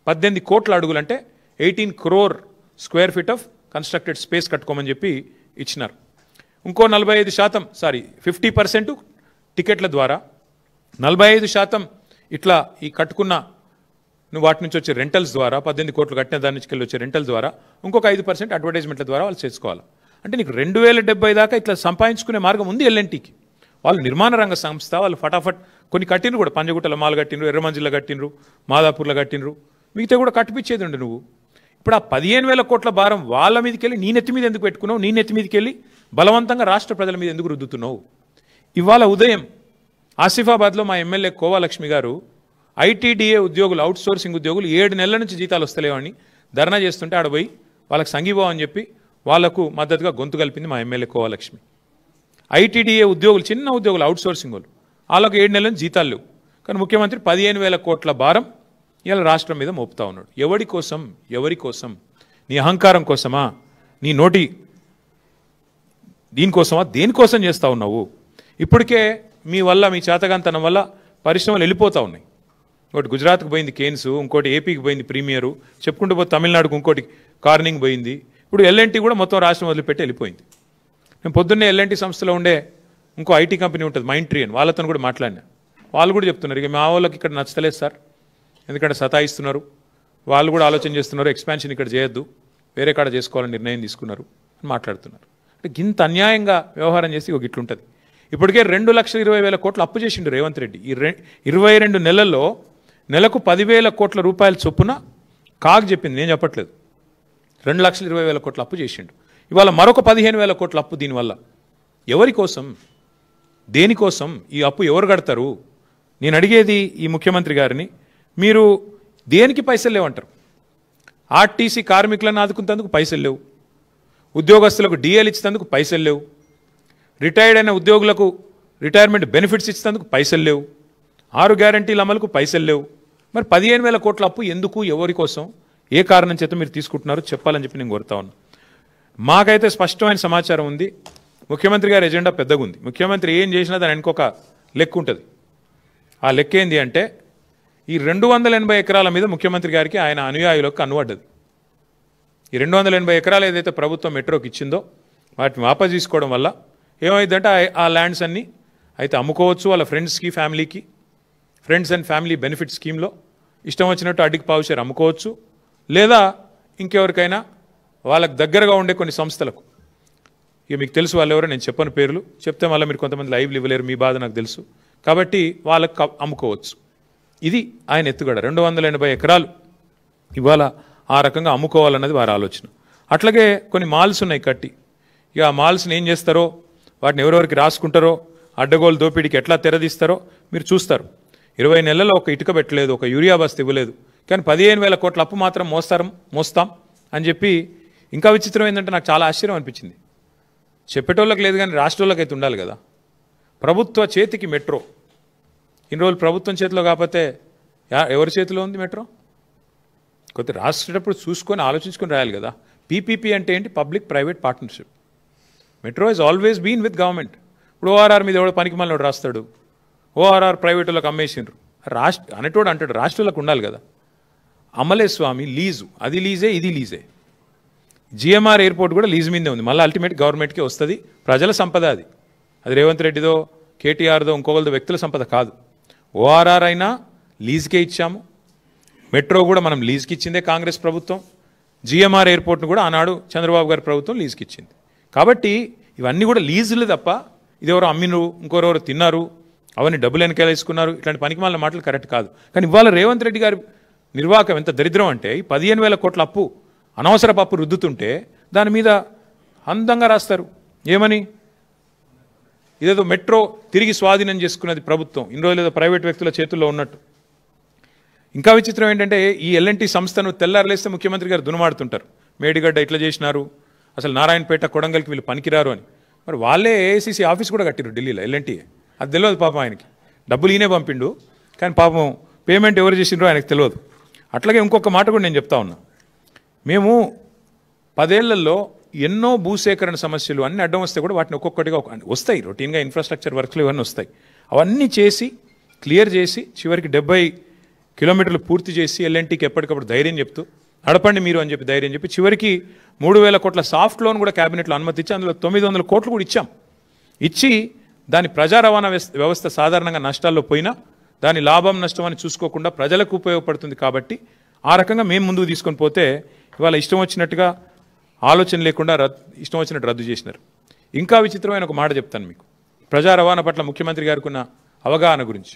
18 కోట్ల అడుగులు అంటే 18 crore square feet of constructed space కట్టుకోమని చెప్పి ఇచ్చినారు. ఇంకో 50% టికెట్ల ద్వారా, 45% ఇట్లా ఈ కట్టుకున్న నువ్వు వాటి నుంచి వచ్చే రెంటల్స్ ద్వారా, 18 కోట్లు కట్టిన దాని నుంచి వచ్చే రెంటల్ ద్వారా, ఇంకొక 5% అడ్వర్టైజ్మెంట్ల ద్వారా వాళ్ళు చేసుకోవాలి. అంటే నీకు 2070 దాకా ఇట్లా సంపాదించుకునే మార్గం ఉంది ఎల్ఎన్టీకి. వాళ్ళు నిర్మాణ రంగ సంస్థ, వాళ్ళు ఫటాఫట్ కొన్ని కట్టినరు కూడా, పంజగుట్టల మాల్ కట్టినరు, ఎర్రమంజిల్లో కట్టినరు, మాదాపూర్లో కట్టినరు, మిగతా కూడా కట్టిపించేది ఉండే నువ్వు. ఇప్పుడు ఆ 15,000 కోట్ల భారం వాళ్ళ మీదకి వెళ్ళి నీ నెత్తి మీద ఎందుకు పెట్టుకున్నావు? నీ నెత్తి మీదకి వెళ్ళి బలవంతంగా రాష్ట్ర ప్రజల మీద ఎందుకు రుద్దుతున్నావు? ఇవాళ ఉదయం ఆసిఫాబాద్లో మా ఎమ్మెల్యే కోవాలక్ష్మి గారు ఐటీడీఏ ఉద్యోగులు, అవుట్ సోర్సింగ్ ఉద్యోగులు 7 నెలల నుంచి జీతాలు వస్తలేవని ధర్నా చేస్తుంటే ఆడపోయి వాళ్ళకి సంఘీభావం అని చెప్పి వాళ్లకు మద్దతుగా గొంతు కలిపింది మా ఎమ్మెల్యే కోవాలక్ష్మి. ఐటీడీఏ ఉద్యోగులు, చిన్న ఉద్యోగులు, అవుట్ సోర్సింగ్ వాళ్ళు, వాళ్ళకు 7 నెలల నుంచి జీతాలు లేవు. కానీ ముఖ్యమంత్రి 15,000 కోట్ల భారం ఇలా రాష్ట్రం మీద మోపుతా ఉన్నాడు. ఎవరి కోసం? నీ అహంకారం కోసమా? నీ నోటి దీనికోసమా? దేనికోసం చేస్తూ ఉన్నావు? ఇప్పటికే మీ వల్ల, మీ చేతగాంతనం వల్ల పరిశ్రమలు వెళ్ళిపోతూ ఉన్నాయి. ఇంకోటి గుజరాత్కు పోయింది కేన్స్, ఇంకోటి ఏపీకి పోయింది ప్రీమియరు, చెప్పుకుంటూ పోతే తమిళనాడుకు ఇంకోటి కార్నింగ్ పోయింది. ఇప్పుడు ఎల్ఎన్టీ కూడా మొత్తం రాష్ట్రం వదిలిపెట్టి వెళ్ళిపోయింది. నేను పొద్దున్నే ఎల్ఎన్టీ సంస్థలో ఉండే ఇంకో ఐటీ కంపెనీ ఉంటుంది మైండ్ ట్రీ అని, వాళ్ళతో కూడా మాట్లాడినా. వాళ్ళు కూడా చెప్తున్నారు, ఇక మా వాళ్ళకి ఇక్కడ నచ్చలేదు సార్, ఎందుకంటే సతాయిస్తున్నారు, వాళ్ళు కూడా ఆలోచన చేస్తున్నారు, ఎక్స్పాన్షన్ ఇక్కడ చేయొద్దు, వేరే కాడ చేసుకోవాలని నిర్ణయం తీసుకున్నారు అని మాట్లాడుతున్నారు. అంటే గింత అన్యాయంగా వ్యవహారం చేసి ఒక ఇట్లుంటుంది. ఇప్పటికే 2,20,000 కోట్లు అప్పు చేసిండు రేవంత్ రెడ్డి. ఈ 22 నెలల్లో నెలకు 10,000 కోట్ల రూపాయల చొప్పున కాగ్ చెప్పింది, నేను చెప్పట్లేదు. 2,20,000 కోట్ల అప్పు చేసిండు. ఇవాళ మరొక 15,000 కోట్ల అప్పు. దీనివల్ల ఎవరి కోసం, దేనికోసం ఈ అప్పు ఎవరు కడతారు? నేను అడిగేది ఈ ముఖ్యమంత్రి గారిని, మీరు దేనికి పైసలు లేవంటారు? ఆర్టీసీ కార్మికులను ఆదుకునేందుకు పైసలు లేవు, ఉద్యోగస్తులకు డిఎల్ ఇచ్చేందుకు పైసలు లేవు, రిటైర్డ్ అయిన ఉద్యోగులకు రిటైర్మెంట్ బెనిఫిట్స్ ఇచ్చేందుకు పైసలు లేవు, 6 గ్యారంటీల అమలుకు పైసలు లేవు. మరి 15,000 కోట్ల అప్పు ఎందుకు, ఎవరి కోసం, ఏ కారణం చేత మీరు తీసుకుంటున్నారో చెప్పాలని చెప్పి నేను కోరుతా ఉన్నా. మాకైతే స్పష్టమైన సమాచారం ఉంది. ముఖ్యమంత్రి గారి ఎజెండా పెద్దగా ఉంది. ముఖ్యమంత్రి ఏం చేసినా దాని ఇంకొక లెక్క ఉంటుంది. ఆ లెక్క ఏంది అంటే, ఈ 280 ఎకరాల మీద ముఖ్యమంత్రి గారికి ఆయన అనుయాయులకు కన్నుపడ్డది. ఈ 280 ఎకరాలు ఏదైతే ప్రభుత్వం మెట్రోకి ఇచ్చిందో వాటిని వాపస్ తీసుకోవడం వల్ల ఏమైందంటే ఆ ల్యాండ్స్ అన్నీ అయితే అమ్ముకోవచ్చు వాళ్ళ ఫ్రెండ్స్కి ఫ్యామిలీకి, ఫ్రెండ్స్ అండ్ ఫ్యామిలీ బెనిఫిట్ స్కీమ్లో ఇష్టం వచ్చినట్టు అడ్డికి పావుషేర్ అమ్ముకోవచ్చు, లేదా ఇంకెవరికైనా వాళ్ళకు దగ్గరగా ఉండే కొన్ని సంస్థలకు, ఇక మీకు తెలుసు వాళ్ళు ఎవరో నేను చెప్పని పేర్లు చెప్తే మళ్ళీ మీరు కొంతమంది లైవ్లు ఇవ్వలేరు, మీ బాధ నాకు తెలుసు, కాబట్టి వాళ్ళకు అమ్ముకోవచ్చు. ఇది ఆయన ఎత్తుగడ. 280 ఎకరాలు ఇవాళ ఆ రకంగా అమ్ముకోవాలన్నది వారి ఆలోచన. అట్లాగే కొన్ని మాల్స్ ఉన్నాయి కట్టి, ఇక ఆ మాల్స్ని ఏం చేస్తారో, వాటిని ఎవరెవరికి రాసుకుంటారో, అడ్డగోలు దోపిడీకి ఎట్లా తెరదీస్తారో మీరు చూస్తారు. 20 నెలల్లో ఒక ఇటుక పెట్టలేదు, ఒక యూరియా బస్తా ఇవ్వలేదు, కానీ 15,000 కోట్ల అప్పు మాత్రం మోస్తాం అని చెప్పి. ఇంకా విచిత్రం ఏంటంటే నాకు చాలా ఆశ్చర్యం అనిపించింది. చెప్పేటోళ్ళకి లేదు కానీ రాష్ట్రాలకు అయితే ఉండాలి కదా. ప్రభుత్వ చేతికి మెట్రో, ఇన్ని రోజులు ప్రభుత్వం చేతిలో కాకపోతే ఎవరి చేతిలో ఉంది మెట్రో? కొద్ది రాసేటప్పుడు చూసుకొని ఆలోచించుకొని రాయాలి కదా. పీపీపీ అంటే ఏంటి? Public private partnership. Metro is always been with government. ఇప్పుడు ఓఆర్ఆర్ మీద ఎవడో పనికి మళ్ళీ రాస్తాడు, ఓఆర్ఆర్ ప్రైవేట్ వాళ్ళకి అమ్మేసిండ్రు, అనేటోడు అంటాడు రాష్ట్రాలకు ఉండాలి కదా. అమలే స్వామి లీజు, అది లీజే ఇది లీజే. జిఎంఆర్ ఎయిర్పోర్ట్ కూడా లీజ్ మీదే ఉంది, మళ్ళీ అల్టిమేట్ గవర్నమెంట్కే వస్తుంది. ప్రజల సంపద అది రేవంత్ రెడ్డిదో కేటీఆర్దో ఇంకొకరిదో వ్యక్తుల సంపద కాదు. ఓఆర్ఆర్ అయినా లీజ్కే ఇచ్చాము, మెట్రో కూడా మనం లీజ్కి ఇచ్చిందే కాంగ్రెస్ ప్రభుత్వం, జిఎంఆర్ ఎయిర్పోర్ట్ను కూడా ఆనాడు చంద్రబాబు గారి ప్రభుత్వం లీజ్కి ఇచ్చింది. కాబట్టి ఇవన్నీ కూడా లీజులు తప్ప ఇది ఎవరో అమ్మినరు, ఇంకొరెవరో తిన్నారు, అవన్నీ డబ్బులు వెనకాల వేసుకున్నారు, ఇట్లాంటి పనికిమాలిన మాటలు కరెక్ట్ కాదు. కానీ ఇవాళ రేవంత్ రెడ్డి గారి నిర్వాహకం ఎంత దరిద్రం అంటే, ఈ 15,000 కోట్ల అప్పు, అనవసరపు అప్పు రుద్దుతుంటే దాని మీద అందంగా రాస్తారు ఏమని, ఇదేదో మెట్రో తిరిగి స్వాధీనం చేసుకున్నది ప్రభుత్వం, ఇన్ని రోజులు ఏదో ప్రైవేట్ వ్యక్తుల చేతుల్లో ఉన్నట్టు. ఇంకా విచిత్రం ఏంటంటే, ఈ ఎల్ఎన్టీ సంస్థను తెల్లారలేస్తే ముఖ్యమంత్రి గారు దునమాడుతుంటారు, మేడిగడ్డ ఇట్లా చేసినారు, అసలు నారాయణపేట కొడంగల్కి వీళ్ళు పనికిరారు అని. మరి వాళ్ళే ఏఐసీసీ ఆఫీస్ కూడా కట్టిరు ఢిల్లీలో, ఎల్ఎన్టీ. అది తెలియదు పాపం ఆయనకి, డబ్బులు ఈయనే పంపిండు, కానీ పాపం పేమెంట్ ఎవరు చేసిండ్రో ఆయనకు తెలియదు. అట్లాగే ఇంకొక మాట కూడా నేను చెప్తా ఉన్నా, మేము 10 ఏళ్లలో ఎన్నో భూసేకరణ సమస్యలు అన్నీ అడ్డం వస్తే కూడా వాటిని ఒక్కొక్కటిగా వస్తాయి, రొటీన్గా ఇన్ఫ్రాస్ట్రక్చర్ వర్క్లు ఇవన్నీ వస్తాయి, అవన్నీ చేసి క్లియర్ చేసి చివరికి 70 కిలోమీటర్లు పూర్తి చేసి ఎల్ఎన్టీకి ఎప్పటికప్పుడు ధైర్యం చెప్తూ నడపండి మీరు అని చెప్పి ధైర్యం చెప్పి చివరికి 3,000 కోట్ల సాఫ్ట్ లోన్ కూడా క్యాబినెట్లో అనుమతి ఇచ్చి అందులో 900 కోట్లు కూడా ఇచ్చి దాని ప్రజా రవాణా వ్యవస్థ సాధారణంగా నష్టాల్లో పోయినా దాని లాభం నష్టం అని చూసుకోకుండా ప్రజలకు ఉపయోగపడుతుంది. కాబట్టి ఆ రకంగా మేము ముందుకు తీసుకొని పోతే ఇవాళ ఇష్టం వచ్చినట్టుగా ఆలోచన లేకుండా ఇష్టం వచ్చినట్టు రద్దు చేసినారు. ఇంకా విచిత్రమైన ఒక మాట చెప్తాను మీకు, ప్రజా రవాణా పట్ల ముఖ్యమంత్రి గారికి ఉన్న అవగాహన గురించి.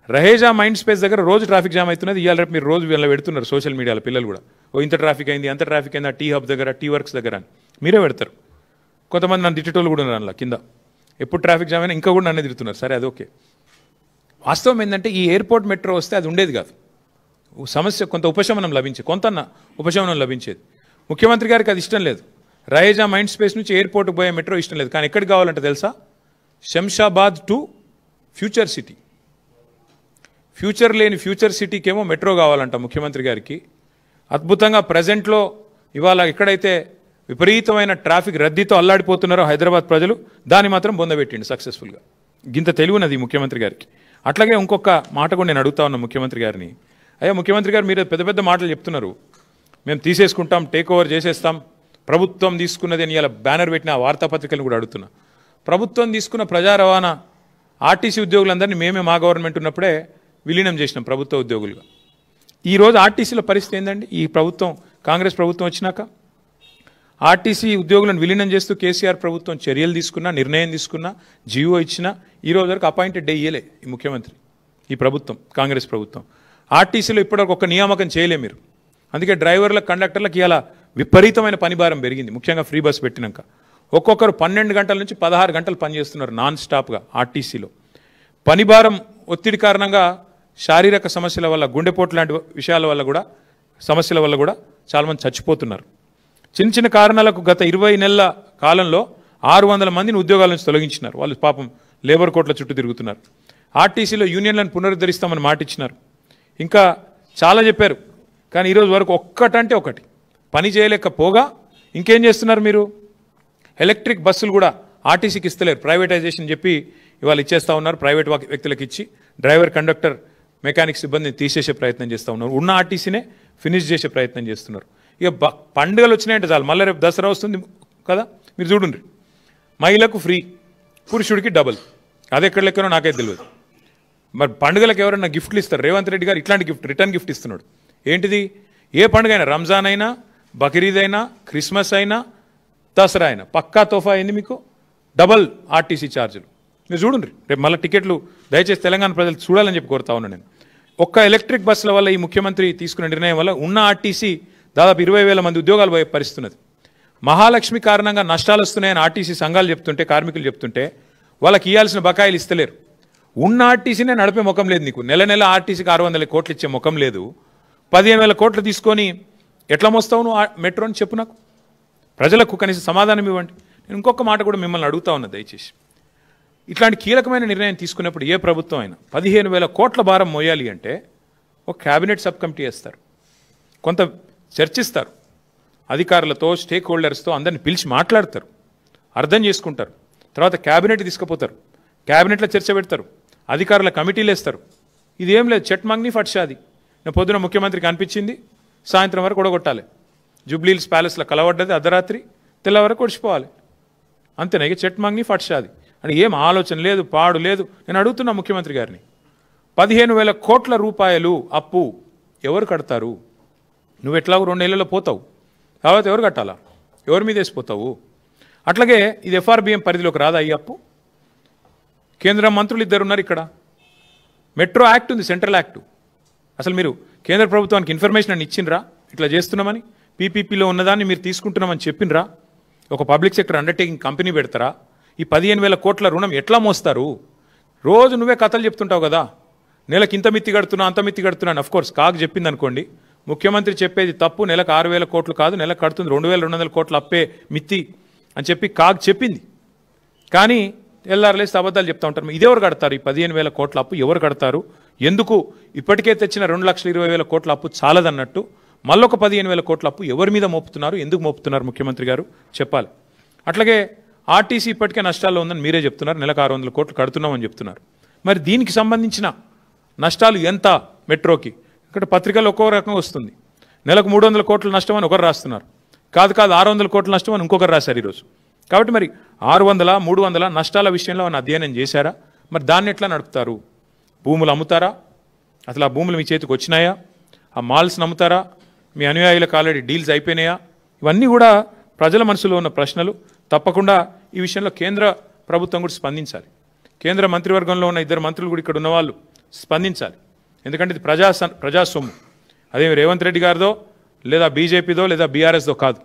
రహేజా మైండ్ స్పేస్ దగ్గర రోజు ట్రాఫిక్ జామ్ అవుతున్నది, ఇవాళ రేపు మీరు రోజు వీళ్ళ పెడుతున్నారు సోషల్ మీడియాలో, పిల్లలు కూడా ఇంత ట్రాఫిక్ అయింది అంత ట్రాఫిక్ అయింది, టీ హబ్ దగ్గర టీ వర్క్స్ దగ్గర అని మీరే పెడతారు. కొంతమంది నన్ను తిట్టేటోళ్ళు కూడా ఉన్నారు అందులో కింద, ఎప్పుడు ట్రాఫిక్ జామ్ అయినా ఇంకా కూడా నన్ను తిడుతున్నారు. సరే అది ఓకే. వాస్తవం ఏంటంటే ఈ ఎయిర్పోర్ట్ మెట్రో వస్తే అది ఉండేది కాదు, సమస్య కొంత ఉపశమనం లభించేది. ముఖ్యమంత్రి గారికి అది ఇష్టం లేదు, రహేజా మైండ్ స్పేస్ నుంచి ఎయిర్పోర్ట్కి పోయే మెట్రో ఇష్టం లేదు. కానీ ఎక్కడికి కావాలంటే తెలుసా, Shamshabad to future city. Future లేని ఫ్యూచర్ సిటీకేమో మెట్రో కావాలంట ముఖ్యమంత్రి గారికి. అద్భుతంగా ప్రజెంట్లో ఇవాళ ఎక్కడైతే విపరీతమైన ట్రాఫిక్ రద్దీతో అల్లాడిపోతున్నారో హైదరాబాద్ ప్రజలు, దాన్ని మాత్రం బొందబెట్టిండు సక్సెస్ఫుల్గా. గింత తెలివినది ముఖ్యమంత్రి గారికి. అట్లాగే ఇంకొక మాట కూడా నేను అడుగుతా ఉన్నా ముఖ్యమంత్రి గారిని, అయ్యా ముఖ్యమంత్రి గారు మీరు పెద్ద పెద్ద మాటలు చెప్తున్నారు, మేము తీసేసుకుంటాం, టేక్ ఓవర్ చేసేస్తాం, ప్రభుత్వం తీసుకున్నది అని ఇలా బ్యానర్ పెట్టిన వార్తాపత్రికలను కూడా అడుగుతున్నా. ప్రభుత్వం తీసుకున్న ప్రజా రవాణా ఆర్టీసీ ఉద్యోగులందరినీ మేమే మా గవర్నమెంట్ ఉన్నప్పుడే విలీనం చేసినాం ప్రభుత్వ ఉద్యోగులుగా. ఈరోజు ఆర్టీసీలో పరిస్థితి ఏంటండి? ఈ ప్రభుత్వం కాంగ్రెస్ ప్రభుత్వం వచ్చినాక ఆర్టీసీ ఉద్యోగులను విలీనం చేస్తూ కేసీఆర్ ప్రభుత్వం చర్యలు తీసుకున్నా, నిర్ణయం తీసుకున్నా, జీవో ఇచ్చినా ఈ రోజు వరకు అపాయింటెడ్ డే ఇయ్యలే ఈ ముఖ్యమంత్రి, ఈ ప్రభుత్వం కాంగ్రెస్ ప్రభుత్వం. ఆర్టీసీలో ఇప్పటివరకు ఒక నియామకం చేయలే మీరు. అందుకే డ్రైవర్లకు కండక్టర్లకు ఇలా విపరీతమైన పనిభారం పెరిగింది, ముఖ్యంగా ఫ్రీ బస్ పెట్టినాక. ఒక్కొక్కరు 12 గంటల నుంచి 16 గంటలు పనిచేస్తున్నారు నాన్ స్టాప్గా ఆర్టీసీలో. పనిభారం ఒత్తిడి కారణంగా శారీరక సమస్యల వల్ల, గుండెపోటు లాంటి విషయాల వల్ల కూడా, సమస్యల వల్ల కూడా చాలామంది చచ్చిపోతున్నారు. చిన్న చిన్న కారణాలకు గత 20 నెలల కాలంలో 600 మందిని ఉద్యోగాల నుంచి తొలగించినారు. వాళ్ళు పాపం లేబర్ కోర్టుల చుట్టూ తిరుగుతున్నారు. ఆర్టీసీలో యూనియన్లను పునరుద్ధరిస్తామని మాట ఇచ్చినారు, ఇంకా చాలా చెప్పారు. కానీ ఈరోజు వరకు ఒక్కటంటే ఒకటి పని చేయలేకపోగా ఇంకేం చేస్తున్నారు మీరు? ఎలక్ట్రిక్ బస్సులు కూడా ఆర్టీసీకి ఇస్తలేరు, ప్రైవేటైజేషన్ చెప్పి ఇవాళ ఇచ్చేస్తూ ఉన్నారు. ప్రైవేట్ వ్యక్తులకు ఇచ్చి డ్రైవర్, కండక్టర్, మెకానిక్ సిబ్బందిని తీసేసే ప్రయత్నం చేస్తూ ఉన్నారు. ఉన్న ఆర్టీసీనే ఫినిష్ చేసే ప్రయత్నం చేస్తున్నారు. ఇక పండుగలు వచ్చినాయంటే చాలు, మళ్ళీ రేపు దసరా వస్తుంది కదా, మీరు చూడండి, మహిళకు ఫ్రీ, పురుషుడికి డబుల్. అది ఎక్కడ లెక్కనో నాకైతే తెలియదు. మరి పండుగలకు ఎవరైనా గిఫ్ట్లు ఇస్తారు? రేవంత్ రెడ్డి గారు ఇట్లాంటి గిఫ్ట్, రిటర్న్ గిఫ్ట్ ఇస్తున్నాడు. ఏంటిది? ఏ పండుగ అయినా, రంజాన్ అయినా, బక్రీద్ అయినా, క్రిస్మస్ అయినా, దసరా అయినా పక్కా తోఫా అయింది మీకు, డబల్ ఆర్టీసీ ఛార్జీలు. మీరు చూడండి, రేపు మళ్ళీ టికెట్లు దయచేసి తెలంగాణ ప్రజలు చూడాలని చెప్పి కోరుతా ఉన్నాను నేను. ఒక్క ఎలక్ట్రిక్ బస్సుల వల్ల ఈ ముఖ్యమంత్రి తీసుకున్న నిర్ణయం వల్ల ఉన్న ఆర్టీసీ దాదాపు 20,000 మంది ఉద్యోగాలు పోయే పరిస్థితున్నది. మహాలక్ష్మి కారణంగా నష్టాలు వస్తున్నాయని ఆర్టీసీ సంఘాలు చెప్తుంటే, కార్మికులు చెప్తుంటే, వాళ్ళకి ఇవ్వాల్సిన బకాయిలు ఇస్తలేరు. ఉన్న ఆర్టీసీనే నడిపే ముఖం లేదు నీకు. నెల నెల ఆర్టీసీకి 600 కోట్లు ఇచ్చే ముఖం లేదు. 15,000 కోట్లు తీసుకొని ఎట్లా మోస్తావు నువ్వు మెట్రో అని చెప్పు నాకు. ప్రజలకు కనీసం సమాధానం ఇవ్వండి. నేను ఇంకొక మాట కూడా మిమ్మల్ని అడుగుతా ఉన్నా దయచేసి. ఇట్లాంటి కీలకమైన నిర్ణయం తీసుకున్నప్పుడు ఏ ప్రభుత్వం అయినా 15,000 కోట్ల భారం మోయాలి అంటే ఒక క్యాబినెట్ సబ్ కమిటీ వేస్తారు, కొంత చర్చిస్తారు, అధికారులతో, స్టేక్ హోల్డర్స్తో అందరిని పిలిచి మాట్లాడతారు, అర్థం చేసుకుంటారు, తర్వాత క్యాబినెట్ తీసుకుపోతారు, క్యాబినెట్లో చర్చ పెడతారు, అధికారుల కమిటీలు వేస్తారు. ఇదేం లేదు, చెట్మంగ్ని ఫట్షాది. నేను పొద్దున ముఖ్యమంత్రికి అనిపించింది, సాయంత్రం వరకు ఒడగొట్టాలి. జూబ్లీహిల్స్ ప్యాలెస్లో కలవడ్డది అర్ధరాత్రి, తెల్ల వరకు ఒడిచిపోవాలి. అంతేనా? ఇక చెట్మంగ్ని ఫట్షాది అని ఏం ఆలోచన లేదు, పాడు లేదు. నేను అడుగుతున్నా ముఖ్యమంత్రి గారిని, 15,000 కోట్ల రూపాయలు అప్పు ఎవరు కడతారు? నువ్వు ఎట్లాగో 2 నెలల్లో పోతావు, తర్వాత ఎవరు కట్టాలా? ఎవరి మీద వేసిపోతావు? అట్లాగే ఇది ఎఫ్ఆర్బిఎం పరిధిలోకి రాదా ఈ అప్పు? కేంద్ర మంత్రులు 2 ఉన్నారు ఇక్కడ. మెట్రో యాక్ట్ ఉంది, సెంట్రల్ యాక్ట్. అసలు మీరు కేంద్ర ప్రభుత్వానికి ఇన్ఫర్మేషన్ అని ఇచ్చిండ్రా? ఇట్లా చేస్తున్నామని, పీపీపీలో ఉన్నదాన్ని మీరు తీసుకుంటున్నామని చెప్పినరా? ఒక పబ్లిక్ సెక్టర్ అండర్టేకింగ్ కంపెనీ పెడతారా? ఈ 15,000 కోట్ల రుణం ఎట్లా మోస్తారు? రోజు నువ్వే కథలు చెప్తుంటావు కదా, నెలకు ఇంత మిత్తి కడుతున్నా, అంత మిత్తి కడుతున్నాను. అఫ్కోర్స్ కాగ్ చెప్పింది అనుకోండి, ముఖ్యమంత్రి చెప్పేది తప్పు. నెలకు 6,000 కోట్లు కాదు, నెలకు కడుతుంది 2,200 కోట్ల అప్పే మిత్తి అని చెప్పి కాగ్ చెప్పింది. కానీ ఎల్ఆర్లేసి అబద్ధాలు చెప్తా ఉంటారు. ఇదెవరు కడతారు? ఈ 15,000 కోట్ల అప్పు ఎవరు కడతారు? ఎందుకు ఇప్పటికే తెచ్చిన 2,20,000 కోట్ల అప్పు చాలదన్నట్టు మళ్ళొక 15,000 కోట్ల అప్పు ఎవరి మీద మోపుతున్నారు? ఎందుకు మోపుతున్నారు? ముఖ్యమంత్రి గారు చెప్పాలి. అట్లాగే ఆర్టీసీ ఇప్పటికే నష్టాల్లో ఉందని మీరే చెప్తున్నారు, నెలకు 600 కోట్లు కడుతున్నామని చెప్తున్నారు. మరి దీనికి సంబంధించిన నష్టాలు ఎంత మెట్రోకి? ఇక్కడ పత్రికలు ఒక్కో రకంగా వస్తుంది. నెలకు 300 కోట్ల నష్టం అని ఒకరు రాస్తున్నారు, కాదు 600 కోట్ల నష్టం అని ఇంకొకరు రాశారు ఈరోజు. కాబట్టి మరి 600, 300 నష్టాల విషయంలో అని అధ్యయనం చేశారా? మరి దాన్ని ఎట్లా నడుపుతారు? భూములు అమ్ముతారా? అసలు ఆ భూములు మీ చేతికి వచ్చినాయా? ఆ మాల్స్ నమ్ముతారా? మీ అనుయాయులకు ఆల్రెడీ డీల్స్ అయిపోయినాయా? ఇవన్నీ కూడా ప్రజల మనసులో ఉన్న ప్రశ్నలు. తప్పకుండా ఈ విషయంలో కేంద్ర ప్రభుత్వం కూడా స్పందించాలి. కేంద్ర మంత్రివర్గంలో ఉన్న 2 మంత్రులు కూడా ఇక్కడ ఉన్న వాళ్ళు స్పందించాలి. ఎందుకంటే ఇది ప్రజా సొమ్ము. అదేమి రేవంత్ రెడ్డి గారిదో, లేదా బీజేపీదో, లేదా బీఆర్ఎస్దో కాదు.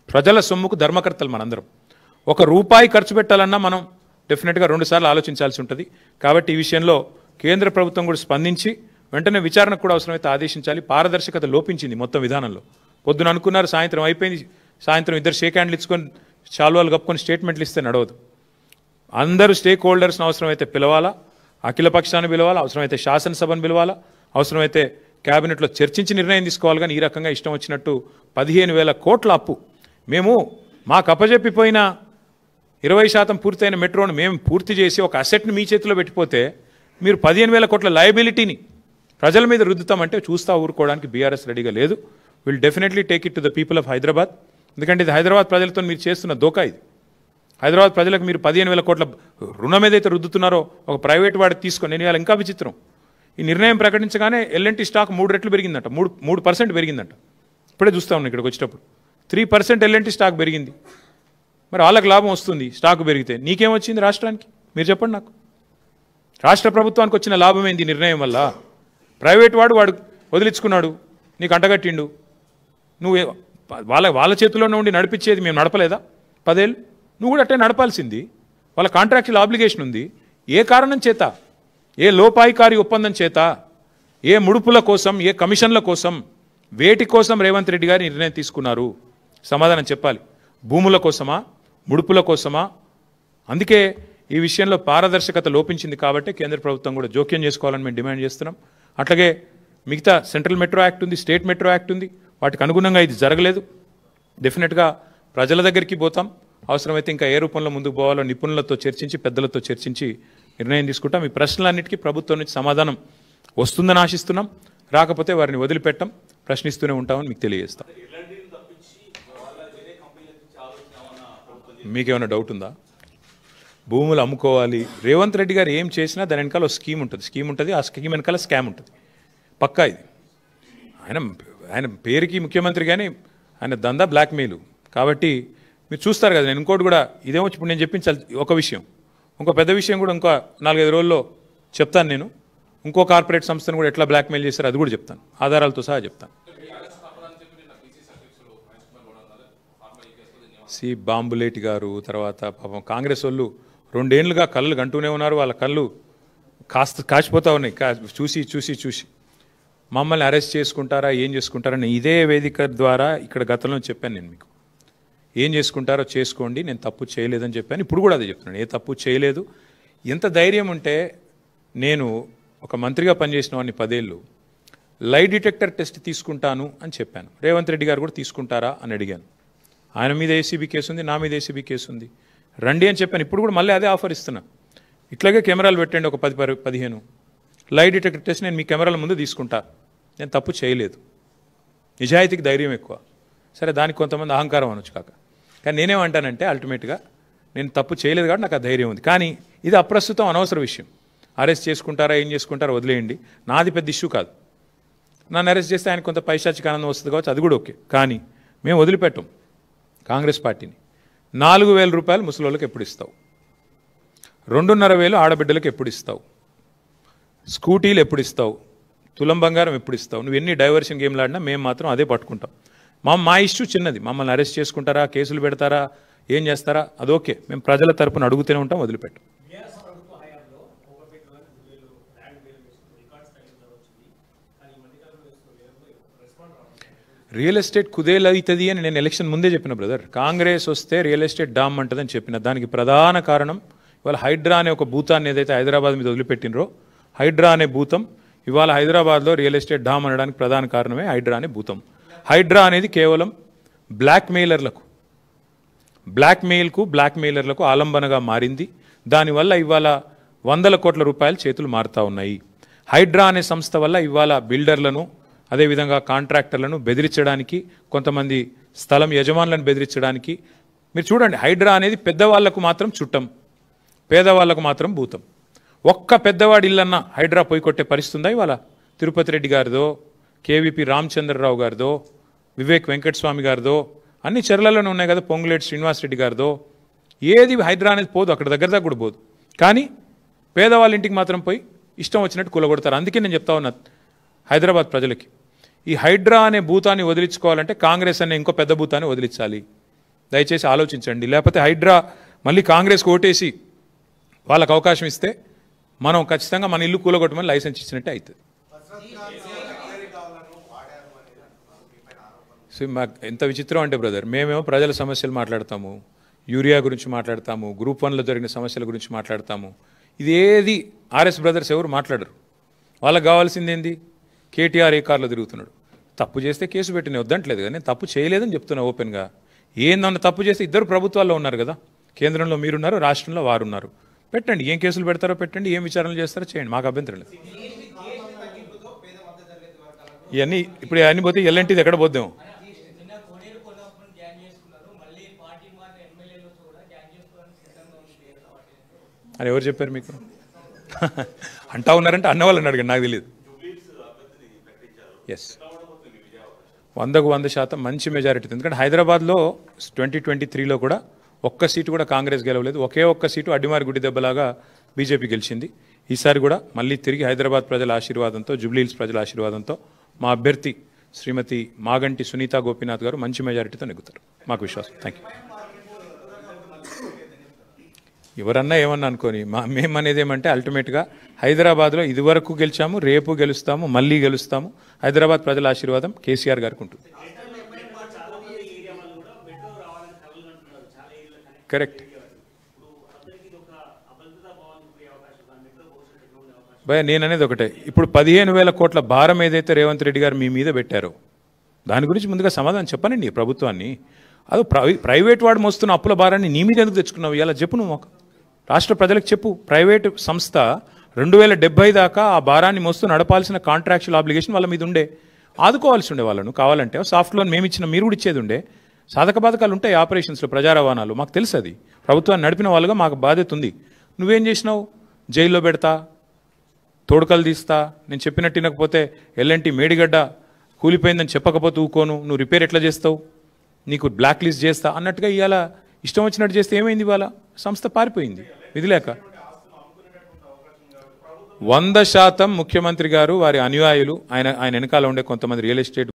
ప్రజల సొమ్ముకు ధర్మకర్తలు మనందరం. 1 రూపాయి ఖర్చు పెట్టాలన్నా మనం డెఫినెట్గా 2 సార్లు ఆలోచించాల్సి ఉంటుంది. కాబట్టి ఈ విషయంలో కేంద్ర ప్రభుత్వం కూడా స్పందించి వెంటనే విచారణకు కూడా అవసరమైతే ఆదేశించాలి. పారదర్శకత లోపించింది మొత్తం విధానంలో. పొద్దున అనుకున్నారు, సాయంత్రం అయిపోయింది. సాయంత్రం 2 షేక్ హ్యాండ్లు ఇచ్చుకొని చాలువాలు కప్పుకొని స్టేట్మెంట్లు ఇస్తే నడవదు. అందరూ స్టేక్ హోల్డర్స్ని అవసరమైతే పిలవాలా, అఖిల పక్షాన్ని పిలవాలా, అవసరమైతే శాసనసభను పిలవాలా, అవసరమైతే క్యాబినెట్లో చర్చించి నిర్ణయం తీసుకోవాలి. కానీ ఈ రకంగా ఇష్టం వచ్చినట్టు 15,000 కోట్ల అప్పు మేము మాకు అప్పజెప్పిపోయిన 20% పూర్తయిన మెట్రోను మేము పూర్తి చేసి ఒక అసెట్ని మీ చేతిలో పెట్టిపోతే మీరు 15,000 కోట్ల లయబిలిటీని ప్రజల మీద రుద్దుతామంటే చూస్తా ఊరుకోవడానికి బీఆర్ఎస్ రెడీగా లేదు. Will definitely take it to the people of Hyderabad. ఎందుకంటే ఇది హైదరాబాద్ ప్రజలతో మీరు చేస్తున్న దోకా. ఇది హైదరాబాద్ ప్రజలకు మీరు 15,000 కోట్ల రుణం ఏదైతే రుద్దుతున్నారో ఒక ప్రైవేట్ వాడికి తీసుకొని, నేను ఇవాళ ఇంకా విచిత్రం, ఈ నిర్ణయం ప్రకటించగానే ఎల్ఎన్టీ స్టాక్ 3 రెట్లు పెరిగిందంట, 3% పెరిగిందంట. ఇప్పుడే చూస్తా ఉన్నాను ఇక్కడికి వచ్చేటప్పుడు 3% ఎల్ఎన్టీ స్టాక్ పెరిగింది. మరి వాళ్ళకి లాభం వస్తుంది స్టాక్ పెరిగితే, నీకేమొచ్చింది రాష్ట్రానికి? మీరు చెప్పండి నాకు. రాష్ట్ర ప్రభుత్వానికి వచ్చిన లాభం ఏంది నిర్ణయం వల్ల? ప్రైవేట్ వాడు వదిలించుకున్నాడు, నీకు అంటగట్టిండు, నువ్వు వాళ్ళ చేతిలోనే ఉండి నడిపించేది మేము నడపలేదా 10 ఏళ్ళు? నువ్వు కూడా అట్టే నడపాల్సింది. వాళ్ళ కాంట్రాక్చువల్ ఆబ్లిగేషన్ ఉంది. ఏ కారణం చేత, ఏ లోపాయికారి ఒప్పందం చేత, ఏ ముడుపుల కోసం, ఏ కమిషన్ల కోసం, వేటి కోసం రేవంత్ రెడ్డి గారి నిర్ణయం తీసుకున్నారు? సమాధానం చెప్పాలి. భూముల కోసమా, ముడుపుల కోసమా? అందుకే ఈ విషయంలో పారదర్శకత లోపించింది కాబట్టి కేంద్ర ప్రభుత్వం కూడా జోక్యం చేసుకోవాలని మేము డిమాండ్ చేస్తున్నాం. అట్లాగే మిగతా సెంట్రల్ మెట్రో యాక్ట్ ఉంది, స్టేట్ మెట్రో యాక్ట్ ఉంది, వాటికి అనుగుణంగా ఇది జరగలేదు. డెఫినెట్గా ప్రజల దగ్గరికి పోతాం. అవసరమైతే ఇంకా ఏ రూపంలో ముందుకు పోవాలో నిపుణులతో చర్చించి, పెద్దలతో చర్చించి నిర్ణయం తీసుకుంటాం. ఈ ప్రశ్నలన్నిటికీ ప్రభుత్వం నుంచి సమాధానం వస్తుందని ఆశిస్తున్నాం. రాకపోతే వారిని వదిలిపెట్టాం. ప్రశ్నిస్తూనే ఉంటామని మీకు తెలియజేస్తాం. మీకేమైనా డౌట్ ఉందా? భూములు అమ్ముకోవాలి, రేవంత్ రెడ్డి గారు ఏం చేసినా దాని వెనకాల ఒక స్కీమ్ ఉంటుంది. ఆ స్కీమ్ వెనకాల స్కామ్ ఉంటుంది పక్కా. ఇది ఆయన పేరుకి ముఖ్యమంత్రి కానీ ఆయన దందా బ్లాక్మెయిల్ కాబట్టి మీరు చూస్తారు కదా. నేను ఇంకోటి కూడా ఇదేమో ఇప్పుడు నేను చెప్పించాలి ఒక విషయం, ఇంకో పెద్ద విషయం కూడా ఇంకో 4-5 రోజుల్లో చెప్తాను. నేను ఇంకో కార్పొరేట్ సంస్థను కూడా ఎట్లా బ్లాక్మెయిల్ చేస్తారో అది కూడా చెప్తాను, ఆధారాలతో సహా చెప్తాను. బాంబులేటి గారు తర్వాత పాపం కాంగ్రెస్ వాళ్ళు 2 ఏళ్లుగా కళ్ళు గంటూనే ఉన్నారు. వాళ్ళ కళ్ళు కాచిపోతూ ఉన్నాయి చూసి మమ్మల్ని అరెస్ట్ చేసుకుంటారా ఏం చేసుకుంటారని ఇదే వేదిక ద్వారా ఇక్కడ గతంలో చెప్పాను. నేను మీకు ఏం చేసుకుంటారో చేసుకోండి, నేను తప్పు చేయలేదని చెప్పాను. ఇప్పుడు కూడా అదే చెప్తున్నాను, ఏ తప్పు చేయలేదు. ఎంత ధైర్యం ఉంటే నేను ఒక మంత్రిగా పనిచేసిన వాడిని 10 ఏళ్ళు లై డిటెక్టర్ టెస్ట్ తీసుకుంటాను అని చెప్పాను. రేవంత్ రెడ్డి గారు కూడా తీసుకుంటారా అని అడిగాను. ఆయన మీద ఏసీబీ కేసు ఉంది, నా మీద ఏసీబీ కేసు ఉంది, రండి అని చెప్పాను. ఇప్పుడు కూడా మళ్ళీ అదే ఆఫర్ ఇస్తున్నా. ఇట్లాగే కెమెరాలు పెట్టండి, ఒక 10-15 లై డిటెక్టర్ టెస్ట్ నేను మీ కెమెరాల ముందు తీసుకుంటా. నేను తప్పు చేయలేదు. నిజాయితీకి ధైర్యం ఎక్కువ. సరే దానికి కొంతమంది అహంకారం అనొచ్చు కాక, కానీ నేనేమంటానంటే అల్టిమేట్గా నేను తప్పు చేయలేదు కాబట్టి నాకు ఆ ధైర్యం ఉంది. కానీ ఇది అప్రస్తుతం, అనవసర విషయం. అరెస్ట్ చేసుకుంటారా ఏం చేసుకుంటారో వదిలేయండి, నాది పెద్ద ఇష్యూ కాదు. నన్ను అరెస్ట్ చేస్తే ఆయన కొంత పైశాచిక ఆనందం వస్తుంది కావచ్చు, అది కూడా ఓకే. కానీ మేము వదిలిపెట్టాం కాంగ్రెస్ పార్టీని. 4,000 రూపాయలు ముసలోళ్ళకి ఎప్పుడు ఇస్తావు? 2,500 ఆడబిడ్డలకు ఎప్పుడు ఇస్తావు? స్కూటీలు ఎప్పుడు ఇస్తావు? తులం బంగారం ఎప్పుడు ఇస్తావు? నువ్వు ఎన్ని డైవర్షన్ గేమ్లు ఆడినా మేము మాత్రం అదే పట్టుకుంటాం. మా ఇష్యూ చిన్నది. మమ్మల్ని అరెస్ట్ చేసుకుంటారా, కేసులు పెడతారా, ఏం చేస్తారా, అదోకే. మేము ప్రజల తరపున అడుగుతూనే ఉంటాం, వదిలిపెట్టాం. రియల్ ఎస్టేట్ కుదేలవుతుంది అని నేను ఎలక్షన్ ముందే చెప్పిన బ్రదర్. కాంగ్రెస్ వస్తే రియల్ ఎస్టేట్ డామ్ అంటుందని చెప్పిన. దానికి ప్రధాన కారణం ఇవాళ హైడ్రా అనే ఒక భూతాన్ని ఏదైతే హైదరాబాద్ మీద వదిలిపెట్టినరో, హైడ్రా అనే భూతం ఇవాళ హైదరాబాద్లో రియల్ ఎస్టేట్ డామ్ అనడానికి ప్రధాన కారణమే హైడ్రా అనే భూతం. హైడ్రా అనేది కేవలం బ్లాక్మెయిలర్లకు ఆలంబనగా మారింది. దానివల్ల ఇవాళ 100 కోట్ల రూపాయలు చేతులు మారుతూ ఉన్నాయి. హైడ్రా అనే సంస్థ వల్ల ఇవాళ బిల్డర్లను, అదేవిధంగా కాంట్రాక్టర్లను బెదిరించడానికి, కొంతమంది స్థలం యజమానులను బెదిరించడానికి. మీరు చూడండి, హైడ్రా అనేది పెద్దవాళ్లకు మాత్రం చుట్టం, పేదవాళ్లకు మాత్రం భూతం. ఒక్క పెద్దవాడి ఇల్లన్నా హైడ్రా పోయి కొట్టే పరిస్థితి ఉందా ఇవాళ? తిరుపతి రెడ్డి గారిదో, కేవీపీ రామచంద్రరావు గారిదో, వివేక్ వెంకటస్వామి గారిదో, అన్ని చర్యలలోనే ఉన్నాయి కదా, పొంగులేటి శ్రీనివాసరెడ్డి గారిదో. ఏది హైడ్రా అనేది పోదు, అక్కడ దగ్గర కూడా పోదు. కానీ పేదవాళ్ళ ఇంటికి మాత్రం పోయి ఇష్టం వచ్చినట్టు కూలగొడతారు. అందుకే నేను చెప్తా ఉన్నా హైదరాబాద్ ప్రజలకి, ఈ హైడ్రా అనే భూతాన్ని వదిలించుకోవాలంటే కాంగ్రెస్ అనే ఇంకో పెద్ద భూతాన్ని వదిలించాలి. దయచేసి ఆలోచించండి. లేకపోతే హైడ్రా మళ్ళీ కాంగ్రెస్కి ఓటేసి వాళ్ళకు అవకాశం ఇస్తే మనం ఖచ్చితంగా మన ఇల్లు కూలగొట్టమని లైసెన్స్ ఇచ్చినట్టే అవుతుంది. సో మాకు ఎంత విచిత్రం అంటే బ్రదర్, మేమేమో ప్రజల సమస్యలు మాట్లాడతాము, యూరియా గురించి మాట్లాడతాము, గ్రూప్ 1లో జరిగిన సమస్యల గురించి మాట్లాడతాము. ఇది ఏది ఆర్ఎస్ బ్రదర్స్ ఎవరు మాట్లాడరు. వాళ్ళకి కావాల్సింది ఏంది? కేటీఆర్ ఏ కార్లో తిరుగుతున్నాడు, తప్పు చేస్తే కేసు పెట్టి నేను వద్దంటలేదు కదా, నేను తప్పు చేయలేదని చెప్తున్నా ఓపెన్గా. ఏందన్న తప్పు చేస్తే ఇద్దరు ప్రభుత్వాల్లో ఉన్నారు కదా, కేంద్రంలో మీరున్నారు, రాష్ట్రంలో వారున్నారు. పెట్టండి, ఏం కేసులు పెడతారో పెట్టండి, ఏం విచారణలు చేస్తారో చేయండి, మాకు అభ్యంతరం లేదు. ఇవన్నీ ఇప్పుడు అన్ని పోతే ఎల్ఎన్టీది ఎక్కడ పోద్దాం? అని ఎవరు చెప్పారు మీకు? అంటా ఉన్నారంటే అన్న వాళ్ళని అడగండి, నాకు తెలియదు. ఎస్, 100కు 100% మంచి మెజారిటీ. ఎందుకంటే హైదరాబాద్లో 2023లో కూడా ఒక్క సీటు కూడా కాంగ్రెస్ గెలవలేదు. ఒకే ఒక్క సీటు అడ్డిమారి గుడి దెబ్బలాగా బీజేపీ గెలిచింది. ఈసారి కూడా మళ్ళీ తిరిగి హైదరాబాద్ ప్రజల ఆశీర్వాదంతో, జూబ్లీహిల్స్ ప్రజల ఆశీర్వాదంతో మా అభ్యర్థి శ్రీమతి మాగంటి సునీతా గోపీనాథ్ గారు మంచి మెజారిటీతో నెగ్గుతారు, మాకు విశ్వాసం. Thank you. ఎవరన్నా ఏమన్నా అనుకోని, మేమనేది ఏమంటే అల్టిమేట్గా హైదరాబాద్లో ఇదివరకు గెలిచాము, రేపు గెలుస్తాము, మళ్ళీ గెలుస్తాము. హైదరాబాద్ ప్రజల ఆశీర్వాదం కేసీఆర్ గారికి ఉంటుంది. కరెక్ట్ భయ, నేననేది ఒకటే. ఇప్పుడు 15,000 కోట్ల భారం ఏదైతే రేవంత్ రెడ్డి గారు మీ మీద పెట్టారో దాని గురించి ముందుగా సమాధానం చెప్పనండి ప్రభుత్వాన్ని. అది ప్రైవేట్ వాడు మోస్తున్న అప్పుల భారాన్ని నీ మీద ఎందుకు తెచ్చుకున్నావు ఇలా చెప్పు. నువ్వు రాష్ట్ర ప్రజలకు చెప్పు. ప్రైవేటు సంస్థ 2070 దాకా ఆ భారాన్ని మోస్తూ నడపాల్సిన కాంట్రాక్చువల్ ఆబ్లిగేషన్ వాళ్ళ మీద ఉండే. ఆదుకోవాల్సి ఉండే వాళ్ళను కావాలంటే సాఫ్ట్ లోన్ మేము ఇచ్చిన మీరు కూడా ఇచ్చేది ఉండే. సాధక బాధకాలు ఉంటాయి ఆపరేషన్స్లో, ప్రజా రవాణాలు, మాకు తెలుసు. అది ప్రభుత్వాన్ని నడిపిన వాళ్ళుగా మాకు బాధ్యత ఉంది. నువ్వేం చేసినావు? జైల్లో పెడతా, తోడుకలు తీస్తా, నేను చెప్పినట్టు వినకపోతే ఎల్ఎన్టీ మేడిగడ్డ కూలిపోయిందని చెప్పకపోతే ఊకోను, నువ్వు రిపేర్ ఎట్లా చేస్తావు, నీకు బ్లాక్ లిస్ట్ చేస్తా అన్నట్టుగా ఇవాళ ఇష్టం వచ్చినట్టు చేస్తే ఏమైంది? ఇవాళ సంస్థ పారిపోయింది విధి లేక. 100% ముఖ్యమంత్రి గారు, వారి అనుయాయులు, ఆయన వెనకాల ఉండే కొంతమంది రియల్ ఎస్టేట్